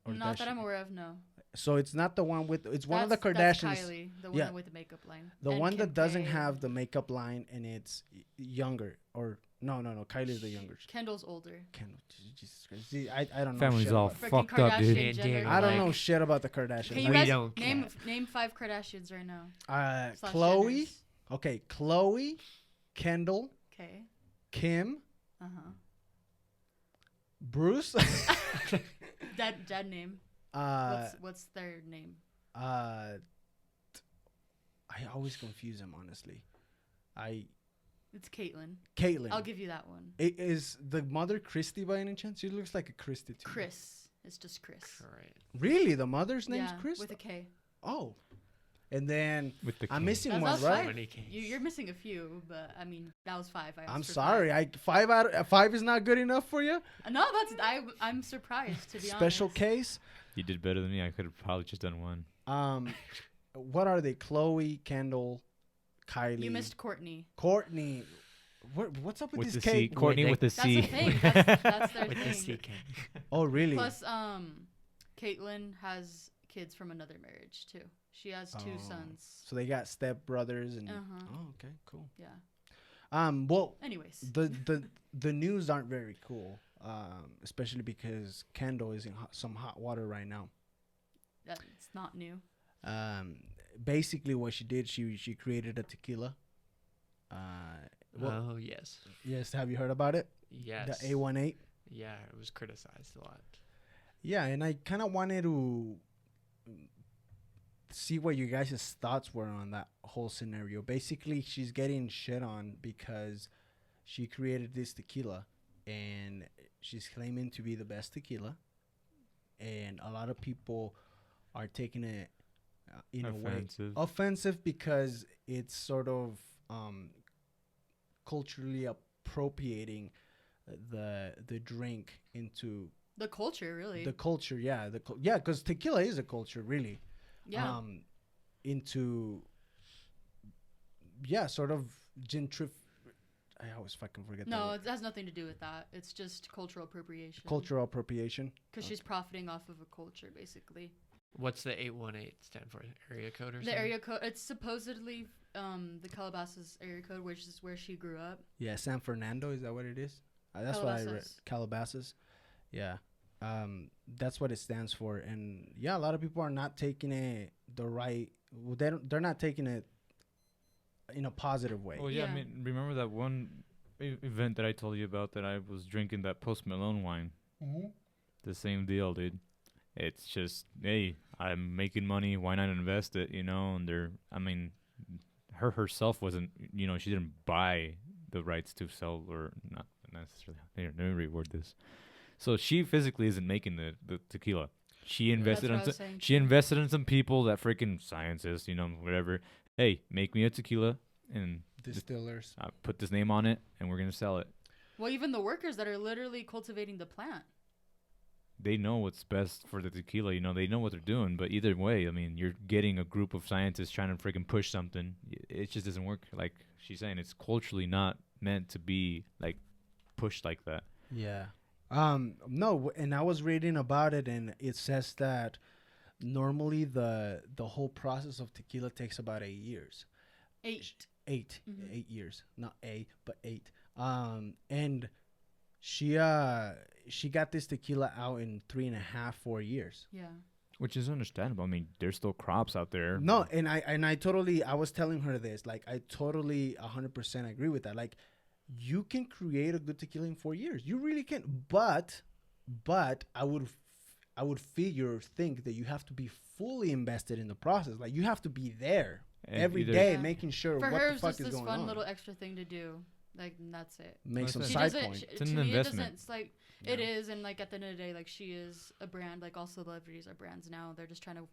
Or Not that she? I'm aware of, no. So it's not the one with. It's one of the Kardashians. That's Kylie, the one with the makeup line. The and one Kim that doesn't K. have the makeup line, and it's younger. Or no. Kylie's the younger. Kendall's older. Kendall. Jesus Christ. See, I don't know. Family's shit all about- fucked up, dude. Kardashian, Jenner, I don't like- know shit about the Kardashians. Can you We guys don't name 5 Kardashians right now? Slash Chloe. Jenners. Okay, Chloe, Kendall, Okay. Kim, Uh-huh. Bruce. Dad name. What's their name? I always confuse them, honestly. It's Caitlyn. Caitlyn. I'll give you that one. Is the mother Christy by any chance? She looks like a Christy too. Chris. It's just Chris. Correct. Really? The mother's name's Yeah, Chris? with a K. Oh. And then With the I'm king. missing That one, was right? 5. You're missing a few, but I mean that was 5. I'm sorry. 5 is not good enough for you? No, I'm surprised to be Special honest. case. You did better than me. I could have probably just done one. What are they? Chloe, Kendall, Kylie. You missed Courtney. Courtney. What's up with, With the this C. cake? Courtney with the That's C. the thing. That's their With the thing. CK. Oh, really? Plus, Caitlyn has kids from another marriage too. She has 2 sons. So they got step brothers and. Uh-huh. Oh, okay, cool. Yeah. Well, Anyways. the news aren't very cool. Especially because Kendall is in some hot water right now. It's not new. Basically, what she did, she created a tequila. Oh, yes. Yes, have you heard about it? Yes. The A18. Yeah, it was criticized a lot. Yeah, and I kind of wanted to see what you guys' thoughts were on that whole scenario. Basically, she's getting shit on because she created this tequila, and she's claiming to be the best tequila, and a lot of people are taking it in a way offensive because it's sort of culturally appropriating the drink into The culture, really. the culture. Yeah, because tequila is a culture, really. Yeah. Into sort of I always fucking forget that No, word. it has nothing to do with that. It's just cultural appropriation. Cultural appropriation. Because she's profiting off of a culture, basically. What's the 818 stand for? Area code or something? The area code, it's supposedly the Calabasas area code, which is where she grew up. Yeah, San Fernando, is that what it is? That's what I read. Calabasas. Yeah. That's what it stands for. And yeah, a lot of people are not taking it the right. Well, they're not taking it in a positive way. Well, yeah, Yeah. I mean, remember that one event that I told you about that I was drinking that Post Malone wine? Mm-hmm. The same deal, dude. It's just, hey, I'm making money. Why not invest it? You know, and her herself wasn't, she didn't buy the rights to sell or not necessarily. Here, let me reword this. So she physically isn't making the tequila. She invested she invested in some people that freaking scientists, whatever. Hey, make me a tequila and Distillers. put this name on it, and we're gonna sell it. Well, even the workers that are literally cultivating the plant. They know what's best for the tequila. They know what they're doing. But either way, I mean, you're getting a group of scientists trying to freaking push something. It just doesn't work. Like she's saying, it's culturally not meant to be like pushed like that. Yeah. No, and I was reading about it, and it says that normally the whole process of tequila takes about 8 years. 8. 8. Mhm. 8 years. Not but 8. And she got this tequila out in 3.5, 4 years. Yeah. Which is understandable. I mean, there's still crops out there. No, and I was telling her this, like, I totally 100% agree with that. Like, you can create a good tequila in 4 years. You really can. But I would think that you have to be fully invested in the process. Like, you have to be there And every either- day, Yeah. making sure For what her, the it's fuck just is this going fun on. little extra thing to do. Like, and that's it. Make some She side doesn't. point. It's an To me, investment. it's like it is, and like at the end of the day, like she is a brand. Like all celebrities are brands now. They're just trying to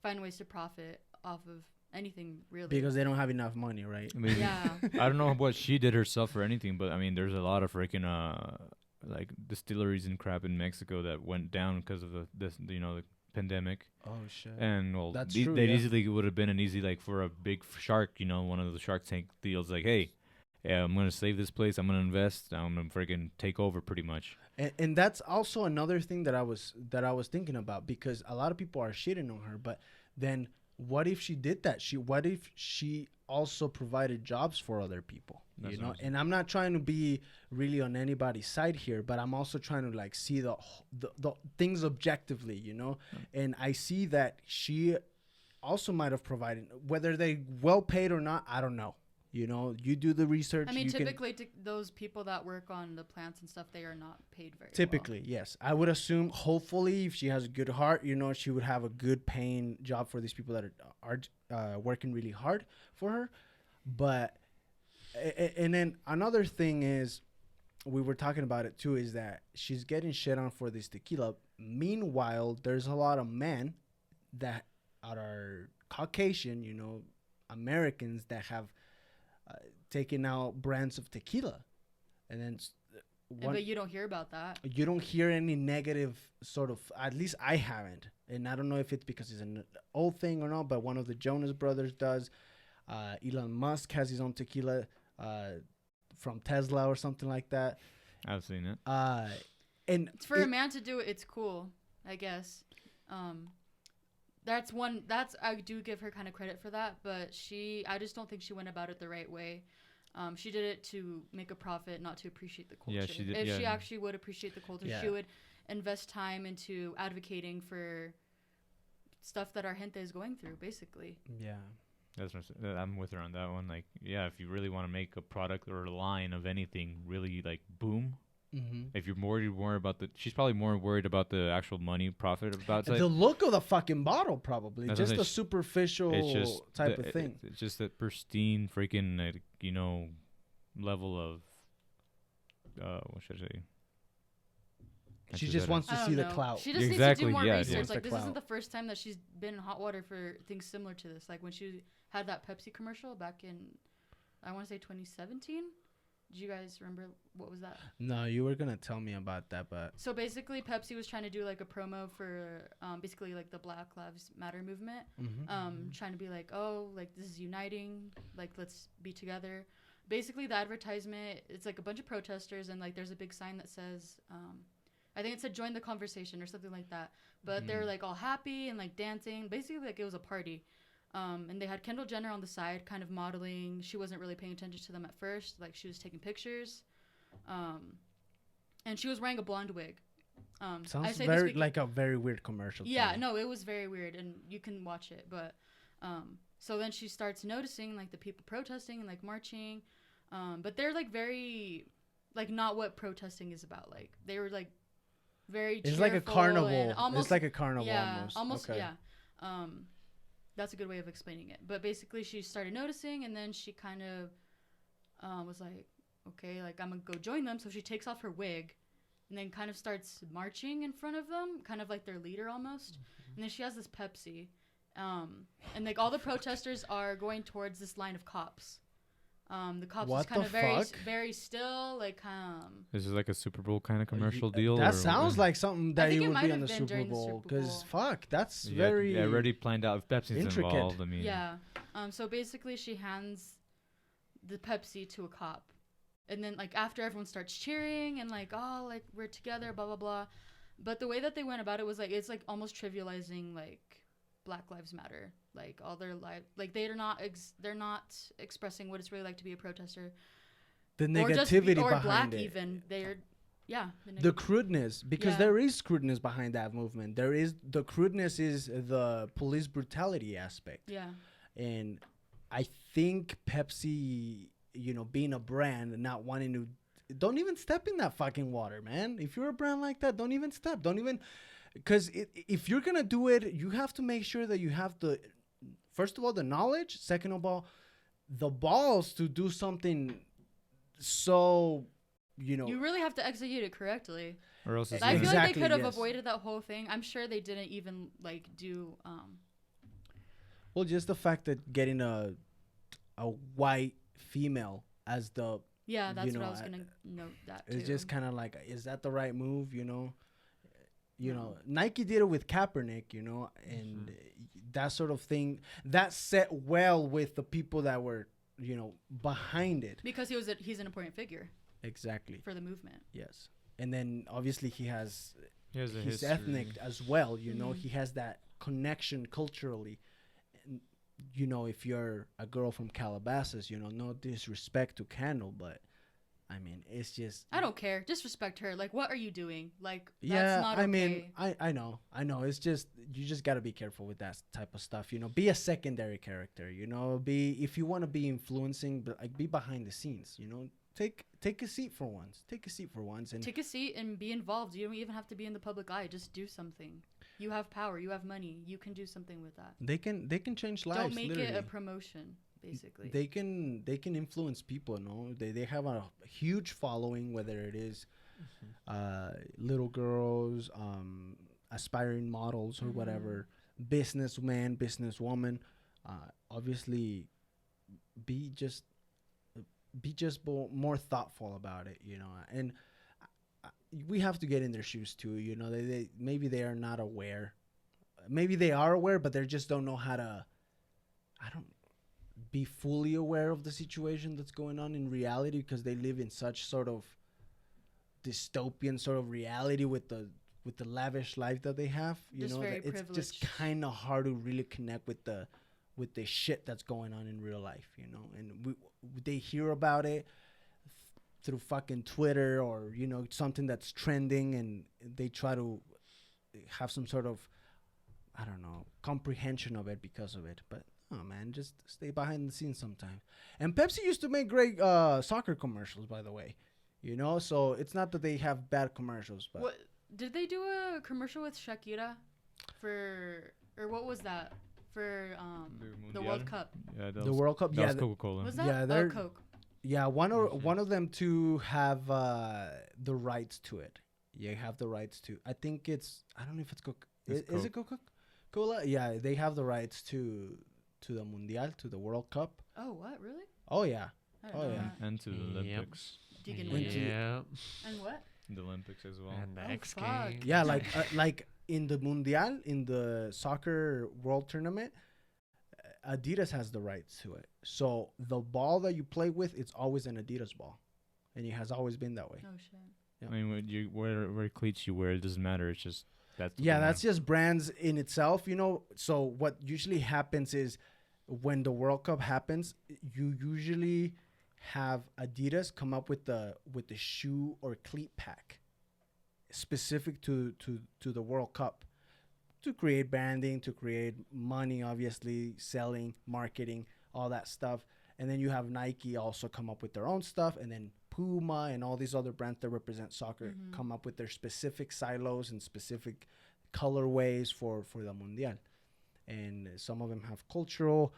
find ways to profit off of anything, really. Because they don't have enough money, right? I mean, Yeah. I don't know what she did herself or anything, but I mean, there's a lot of freaking like distilleries and crap in Mexico that went down because of the pandemic. Oh shit. And well, That's they true, easily would have been an easy like for a big shark, you know, one of the Shark Tank deals. Like, hey, yeah, I'm gonna save this place. I'm gonna invest. I'm gonna freaking take over, pretty much. And that's also another thing that I was thinking about, because a lot of people are shitting on her, but then what if she did that? What if she also provided jobs for other people? That's you know, and I'm not trying to be really on anybody's side here, but I'm also trying to like see the things objectively, you know. And I see that she also might have provided, whether they well paid or not, I don't know. You know, you do the research. I mean, typically, those people that work on the plants and stuff, they are not paid very typically, well. Yes. I would assume, hopefully, if she has a good heart, you know, she would have a good paying job for these people that are working really hard for her. But, and then another thing is, we were talking about it too, is that she's getting shit on for this tequila. Meanwhile, there's a lot of men that are Caucasian, you know, Americans that have taking out brands of tequila, and then but you don't hear about that. You don't hear any negative sort of. At least I haven't, and I don't know if it's because it's an old thing or not. But one of the Jonas Brothers does. Elon Musk has his own tequila from Tesla or something like that. I've seen it. And for a man to do it, it's cool, I guess. That's I do give her kind of credit for that, but I just don't think she went about it the right way. She did it to make a profit, not to appreciate the culture. Yeah, she did. If she actually would appreciate the culture, Yeah. she would invest time into advocating for stuff that our gente is going through, basically. Yeah. I'm with her on that one. Like, yeah, if you really want to make a product or a line of anything really like boom, if you're more worried about she's probably more worried about the actual money profit about the look of the fucking bottle, probably just a superficial type of thing. It's just that pristine freaking you know, level of what should I say? She just wants to see the clout. She just needs to do more research. Like, this isn't the first time that she's been in hot water for things similar to this. Like when she had that Pepsi commercial back in, I want to say 2017. Do you guys remember what was that? No, you were gonna tell me about that, but so basically, Pepsi was trying to do like a promo for basically like the Black Lives Matter movement, trying to be like, oh, like this is uniting, like let's be together. Basically, the advertisement, it's like a bunch of protesters, and like there's a big sign that says, I think it said "Join the conversation" or something like that. But they're like all happy and like dancing. Basically, like it was a party. And they had Kendall Jenner on the side kind of modeling. She wasn't really paying attention to them at first. Like, she was taking pictures. And she was wearing a blonde wig. Sounds very like a very weird commercial. Yeah, no, it was very weird. And you can watch it. But so then she starts noticing, like, the people protesting and, like, marching. But they're, like, very, like, not what protesting is about. Like, they were, like, very It's like a carnival. It's like a carnival almost. Okay. Yeah. That's a good way of explaining it. But basically, she started noticing, and then she kind of was like, okay, like, I'm going to go join them. So she takes off her wig and then kind of starts marching in front of them, kind of like their leader almost. And then she has this Pepsi. And, like, all the protesters are going towards this line of cops. The cops is kind of very still, like, This is like a Super Bowl kind of commercial deal. That sounds like something that you would be on the Super Bowl. Because that's very already planned out. If Pepsi's intricate. Involved, I mean, yeah. So basically, she hands the Pepsi to a cop, and then like after everyone starts cheering and like, oh, like we're together, blah blah blah. But the way that they went about it was like it's like almost trivializing like Black Lives Matter. Like all their life, like they're not expressing what it's really like to be a protester. The negativity or behind black it. Even they're, yeah. The crudeness, because there is crudeness behind that movement. The crudeness is the police brutality aspect. Yeah. And I think Pepsi, you know, being a brand and not wanting to, don't even step in that fucking water, man. If you're a brand like that, don't even step. Because if you're going to do it, you have to make sure that you have first of all, the knowledge. Second of all, the balls to do something so, you know. You really have to execute it correctly. Or else I feel like they could have avoided that whole thing. I'm sure they didn't even, like, do... Well, just the fact that getting a white female as the... Yeah, that's what I was going to note that, too. It's just kind of like, is that the right move, you know? You know, Nike did it with Kaepernick, you know, and that sort of thing that set well with the people that were, you know, behind it. Because he's an important figure. Exactly. For the movement. Yes. And then obviously he's history. ethnic as well, you know, he has that connection culturally. And, you know, if you're a girl from Calabasas, you know, no disrespect to Kendall, but I mean, it's just... I don't care. Disrespect her. Like, what are you doing? Like, yeah, that's not okay. I mean, I know. It's just, you just got to be careful with that type of stuff. You know, be a secondary character, you know, if you want to be influencing, but like be behind the scenes, you know, take a seat for once. Take a seat and be involved. You don't even have to be in the public eye. Just do something. You have power. You have money. You can do something with that. They can change lives. Don't make literally. it a promotion. Basically, they can influence people. No, they have a huge following, whether it is little girls, aspiring models or whatever, businessman, businesswoman. Obviously, be just more thoughtful about it, you know. And we have to get in their shoes too, you know. They maybe they are not aware, maybe they are aware, but they just don't know how to. Be fully aware of the situation that's going on in reality, because they live in such sort of dystopian sort of reality with the lavish life that they have, you know, that it's just kind of hard to really connect with the shit that's going on in real life, you know. And they hear about it through fucking Twitter or, you know, something that's trending, and they try to have some sort of, I don't know, comprehension of it because of it. But oh man, just stay behind the scenes sometimes. And Pepsi used to make great soccer commercials, by the way. You know, so it's not that they have bad commercials. But what did they do a commercial with Shakira or what was that for the World Cup? Yeah, the World Cup. That was Coca-Cola. Was that? Yeah, Coke. Yeah, one of them two have the rights to it. You have the rights to. I think it's. I don't know if it's Coke. Is it Coca-Cola? Yeah, they have the rights to the Mundial, to the World Cup. Oh, what? Really? Oh, yeah. And to the Olympics. And what? The Olympics as well. And the X Games. Yeah, like in the Mundial, in the soccer world tournament, Adidas has the rights to it. So the ball that you play with, it's always an Adidas ball. And it has always been that way. Oh, shit. Yeah. I mean, when you wear cleats you wear, it doesn't matter. It's just... that's just brands in itself, you know. So what usually happens is when the World Cup happens, you usually have Adidas come up with the shoe or cleat pack specific to the World Cup to create branding, to create money, obviously selling, marketing, all that stuff. And then you have Nike also come up with their own stuff, and then Puma and all these other brands that represent soccer come up with their specific silos and specific colorways for the Mundial. And some of them have cultural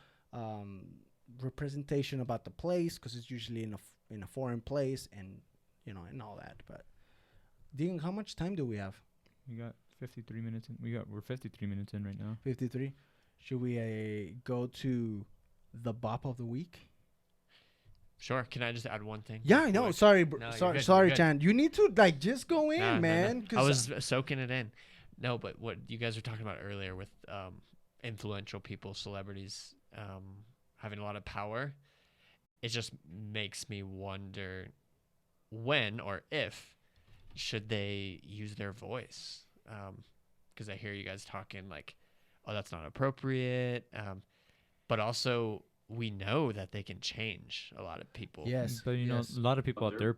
representation about the place, because it's usually in a foreign place, and you know, and all that. But Dean, how much time do we have? We got 53 minutes in. We're 53 minutes in right now. 53. Should we go to the bop of the week? Sure. Can I just add one thing? Yeah, I know. Sorry, sorry, Chan. You need to just go in, man. No. I was soaking it in. No, but what you guys were talking about earlier with influential people, celebrities having a lot of power, it just makes me wonder when or if should they use their voice, because I hear you guys talking like, oh, that's not appropriate, but also we know that they can change a lot of people. Yes, but you know, a lot of people out there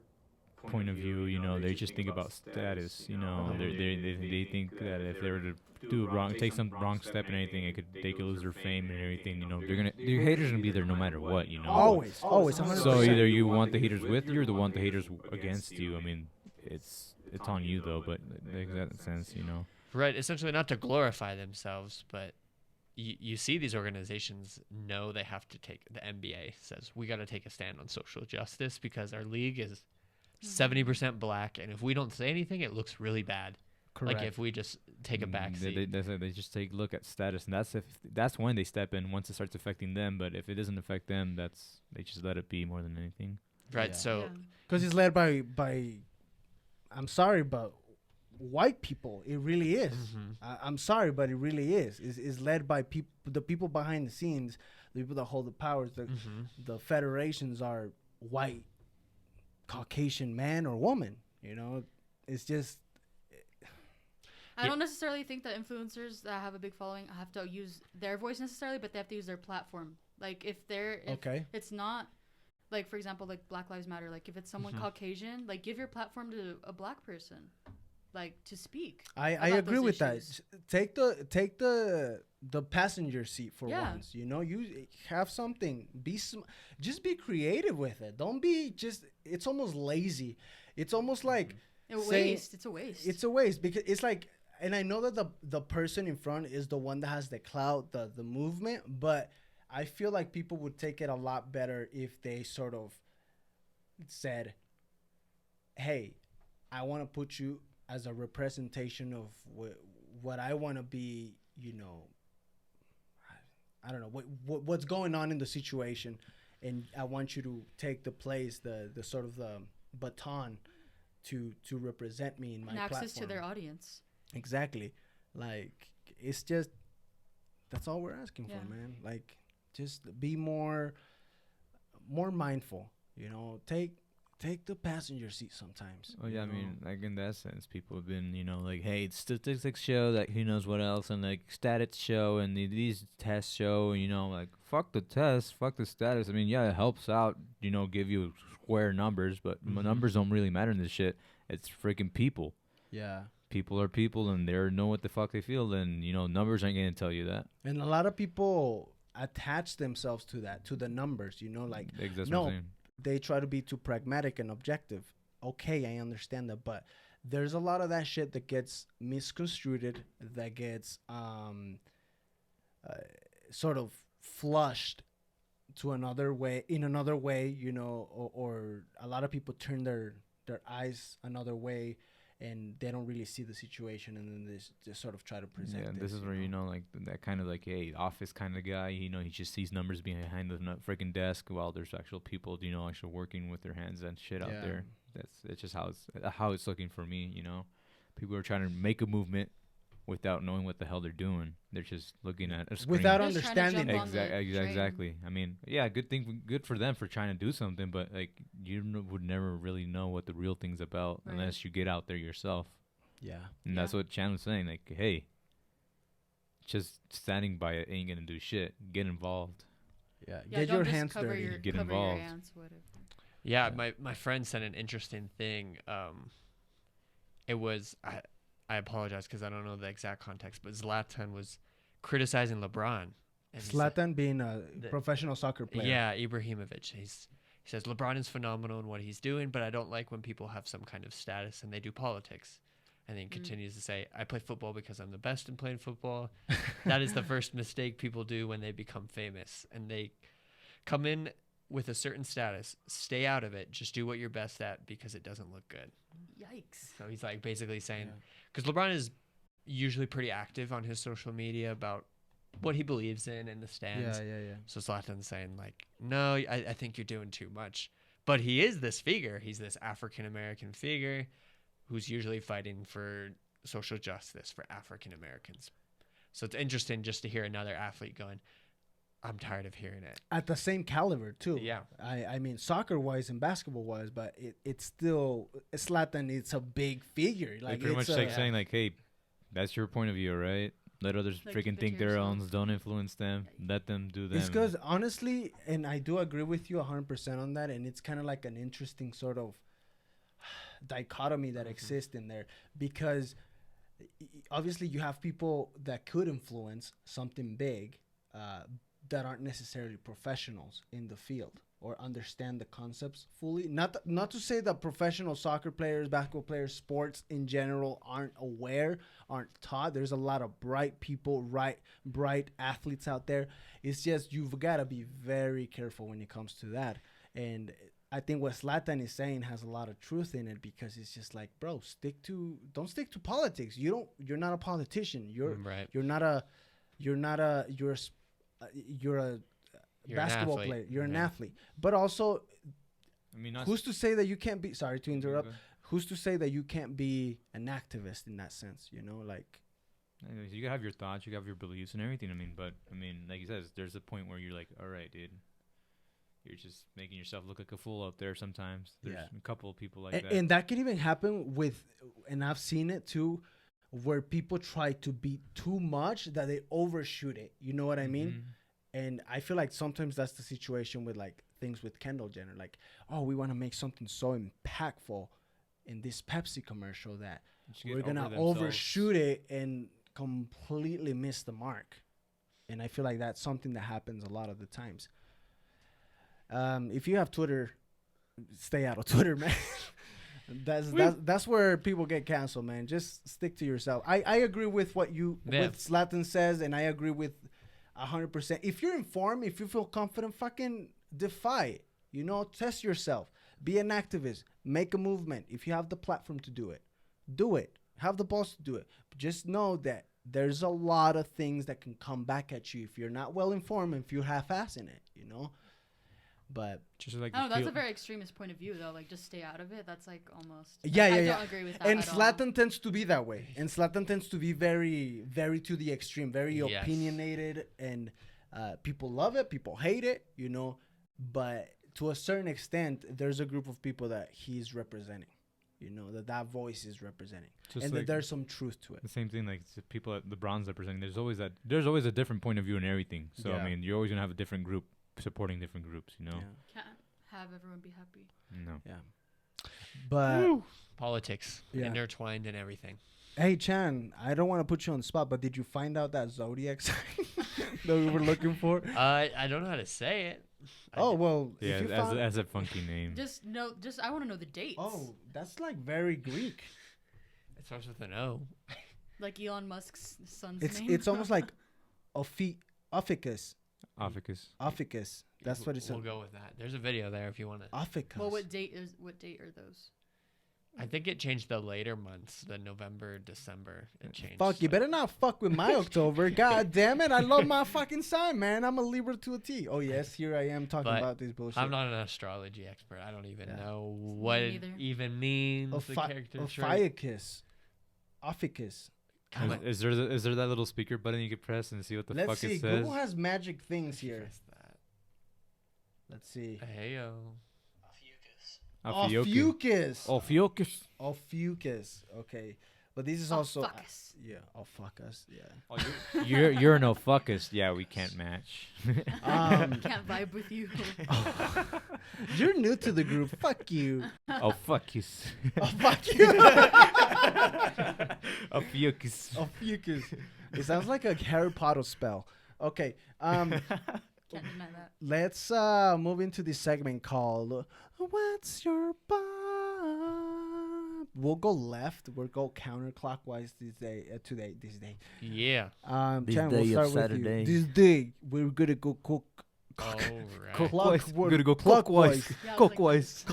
point of view, you know, they just think about status, you know. They think that if they were to take some wrong step in anything, they could lose their fame and everything, you know. Your haters are gonna be there no matter what, you know. Always 100%. So either you want the haters with you or want the haters against you. I mean, it's on you though, but in that sense, you know. Right, essentially not to glorify themselves, but you see these organizations know they have to take, the NBA says we got to take a stand on social justice because our league is 70% black, and if we don't say anything, it looks really bad. Correct. Like if we just take a back seat. They just take a look at status, and that's when they step in once it starts affecting them. But if it doesn't affect them, they just let it be more than anything. Right. Yeah. So because it's led by I'm sorry, but white people. It really is. I'm sorry, but it really is led by people, the people behind the scenes, the people that hold the powers. The federations are white, Caucasian man or woman. It's just. I don't necessarily think that influencers that have a big following have to use their voice necessarily, but they have to use their platform. Like if it's not, like for example, like Black Lives Matter. Like if it's someone Caucasian, like give your platform to a black person, like to speak. I agree with that. Take the passenger seat for once. You have something. Just be creative with it. Don't be just. It's almost lazy. It's almost like It's a waste. It's a waste because it's like. And I know that the person in front is the one that has the clout, the movement, but I feel like people would take it a lot better if they sort of said, hey, I want to put you as a representation of what I want to be, I don't know, what's going on in the situation, and I want you to take the place, the sort of the baton to represent me in my platform. Access to their audience. Exactly. Like, it's just, that's all we're asking for, man. Like, just be more mindful, take the passenger seat sometimes. Oh yeah, I mean, like in that sense, people have been, like, hey, statistics show that who knows what else, and like stats show, and these tests show, like fuck the test, fuck the status. I mean, yeah, it helps out, give you square numbers, but numbers don't really matter in this shit. It's freaking people. Yeah. People are people, and they know what the fuck they feel, and numbers aren't going to tell you that. And a lot of people attach themselves to that, to the numbers, like they try to be too pragmatic and objective. Okay, I understand that, but there's a lot of that shit that gets misconstrued, that gets sort of flushed to another way, or a lot of people turn their eyes another way, and they don't really see the situation, and then they sort of try to present. Yeah, this is where like that kind of like, hey, office kind of guy. He just sees numbers behind the freaking desk, while there's actual people, actually working with their hands and shit out there. It's just how it's looking for me. People are trying to make a movement without knowing what the hell they're doing. They're just looking at a screen without understanding. Exactly. I mean, yeah, good for them for trying to do something, but like you would never really know what the real thing's about unless you get out there yourself. Yeah. And that's what Chandler's saying. Like, hey, just standing by it ain't gonna do shit. Get involved. Yeah. Get your hands dirty. Get involved. Yeah, my friend said an interesting thing. It was I apologize because I don't know the exact context, but Zlatan was criticizing LeBron. And Zlatan being a professional soccer player. Yeah, Ibrahimovic. He says, LeBron is phenomenal in what he's doing, but I don't like when people have some kind of status and they do politics. And then he continues to say, I play football because I'm the best in playing football. That is the first mistake people do when they become famous. And they come in with a certain status, stay out of it, just do what you're best at because it doesn't look good. Yikes. So he's like basically saying, because LeBron is usually pretty active on his social media about what he believes in the stands. Yeah. So Zlatan's saying like, no, I think you're doing too much. But he is this figure. He's this African-American figure who's usually fighting for social justice for African-Americans. So it's interesting just to hear another athlete going, I'm tired of hearing it. At the same caliber, too. Yeah. I mean, soccer-wise and basketball-wise, but it's still, Zlatan, it's a big figure. Like pretty much like saying, like, hey, that's your point of view, right? Let others freaking think their own. Don't influence them. Let them do them. It's because, honestly, and I do agree with you 100% on that, and it's kind of like an interesting sort of dichotomy that exists in there, because obviously you have people that could influence something big, that aren't necessarily professionals in the field or understand the concepts fully. Not to say that professional soccer players, basketball players, sports in general aren't aware, aren't taught. There's a lot of bright people, bright athletes out there. It's just you've got to be very careful when it comes to that. And I think what Zlatan is saying has a lot of truth in it, because it's just like, bro, don't stick to politics. You're not a politician. You're a basketball player. You're an athlete. But also, I mean, who's to say that you can't be? Sorry to interrupt. who's to say that you can't be an activist in that sense? You know, like. Anyways, you have your thoughts, you have your beliefs and everything. I mean, but like you said, there's a point where you're like, all right, dude, you're just making yourself look like a fool out there. Sometimes there's a couple of people like that, and that can even happen with, and I've seen it too, where people try to be too much that they overshoot it. You know what I mean? And I feel like sometimes that's the situation with like things with Kendall Jenner. Like, oh, we want to make something so impactful in this Pepsi commercial that we're gonna overshoot it and completely miss the mark. And I feel like that's something that happens a lot of the times. If you have Twitter, stay out of Twitter, man. that's where people get canceled, man. Just stick to yourself. I agree with what Zlatan says, and I agree with 100%. If you're informed, if you feel confident, fucking defy it. You know, test yourself. Be an activist. Make a movement. If you have the platform to do it, do it. Have the balls to do it. But just know that there's a lot of things that can come back at you if you're not well informed and if you're half-assing it, you know? But just like that's a very extremist point of view, though. Like, just stay out of it. That's like almost. I don't agree with that. And Zlatan tends to be that way. And Zlatan tends to be very, very to the extreme, very opinionated, and people love it, people hate it, you know. But to a certain extent, there's a group of people that he's representing. You know, that voice is representing, just and that there's some truth to it. The same thing, like the people at the Bronze representing. There's always a different point of view in everything. So I mean, you're always gonna have a different group supporting different groups. You know, can't have everyone be happy. No. Yeah. But politics intertwined in everything. Hey Chan, I don't want to put you on the spot, but did you find out that zodiac sign that we were looking for? I don't know how to say it. Well, yeah, as a funky name. Just I want to know the dates. Oh, that's like very Greek. It starts with an O. Like Elon Musk's son's name. It's almost like Ophiuchus. Ophiuchus. That's what it's. We'll go with that. There's a video there if you want to. Ophiuchus. Well, what date are those? I think it changed the later months, the November, December. It changed. Fuck, you better not fuck with my October. God damn it. I love my fucking sign, man. I'm a Libra to a T. Oh, yes, here I am talking about this bullshit. I'm not an astrology expert. I don't even know what it even means. Ophiuchus. Is there that little speaker button you could press and see what the fuck it says? Let's see. Google has magic things here. Let's see. Heyo. Ophiuchus. Okay. But this is also fuck us. Fuck us. Yeah. Oh, you're no fuckus. Yeah, we can't match. Can't vibe with you. You're new to the group. Fuck you. Oh, fuck you. Oh, fuck you. Ophiuchus. It sounds like a Harry Potter spell. Okay. Can't deny that. Let's move into this segment called What's Your Bob? We'll go left. We'll go counterclockwise this day. Yeah. This day of Saturday. This day we're gonna go cook. Clockwise. We're gonna go clockwise. Clockwise.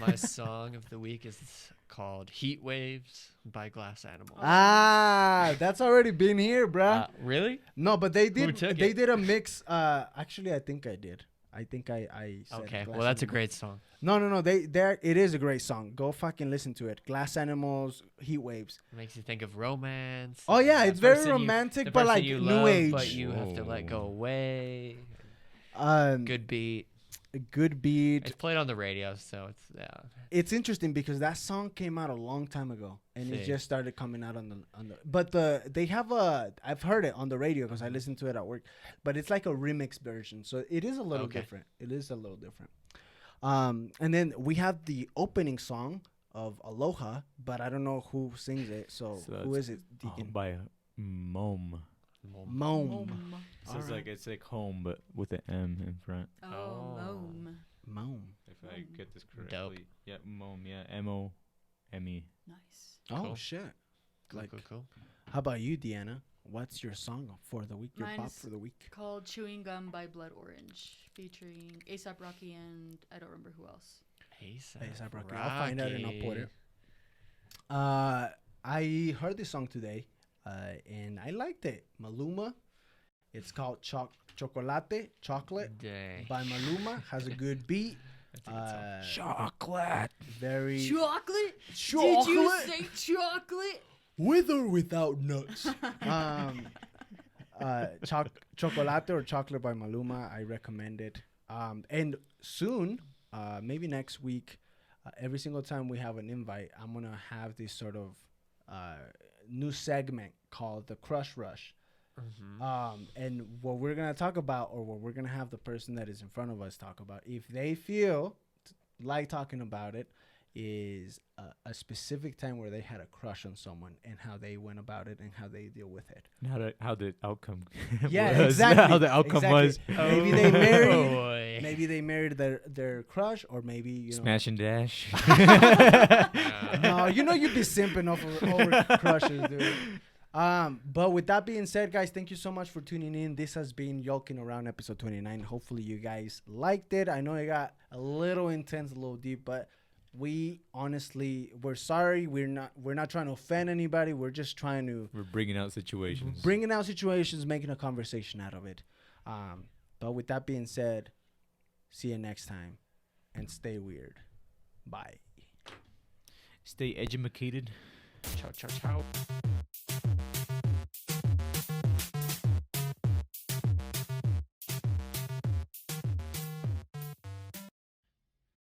My song of the week is called Heat Waves by Glass Animals. That's already been here, bruh. Really? No, but they did. They did a mix. Actually, I think I did. I said okay. Glass Well, that's Animals. a great song. No. It is a great song. Go fucking listen to it. Glass Animals, Heat Waves. It makes you think of romance. Oh yeah, it's very romantic, but like new age. But you have to let go away. Good beat. A good beat. It's played on the radio, so it's It's interesting because that song came out a long time ago, and it just started coming out on the. But they have I've heard it on the radio because I listen to it at work, but it's like a remix version, so it is a little different. It is a little different. And then we have the opening song of Aloha, but I don't know who sings it. So who is it? Deacon? By Mom. Mom. So it's like home, but with an M in front. Mom. If I get this correctly. Dope. Yeah, Mom. Yeah, M-O-M-E. Nice. Oh Cool. shit. Cool. How about you, Deanna? What's your song for the week? Your Mine pop is for the week? Called Chewing Gum by Blood Orange, featuring A$AP Rocky and I don't remember who else. A$AP Rocky. I'll find out and I'll put it. I heard this song today, and I liked it. Maluma. It's called Chocolate Dang. by Maluma. Has a good beat. Chocolate. very chocolate. chocolate. Did you say chocolate? With or without nuts. Chocolate or Chocolate by Maluma. I recommend it. And soon, maybe next week, every single time we have an invite, I'm going to have this sort of new segment called the Crush Rush. Mm-hmm. And what we're going to talk about, or what we're going to have the person that is in front of us talk about, if they feel like talking about it, is a specific time where they had a crush on someone and how they went about it and how they deal with it. And how the outcome yeah, was. exactly. How the outcome was. Maybe they married. Maybe they married their crush, or maybe you know. Smash and dash. No, you know you'd be simping over crushes, dude. But with that being said, guys, thank you so much for tuning in. This has been Yolking Around episode 29. Hopefully you guys liked it. I know it got a little intense, a little deep, but we're sorry. We're not trying to offend anybody. We're just trying to. We're bringing out situations. Making a conversation out of it. But with that being said, see you next time, and stay weird. Bye. Stay edumacated. Ciao, ciao, ciao.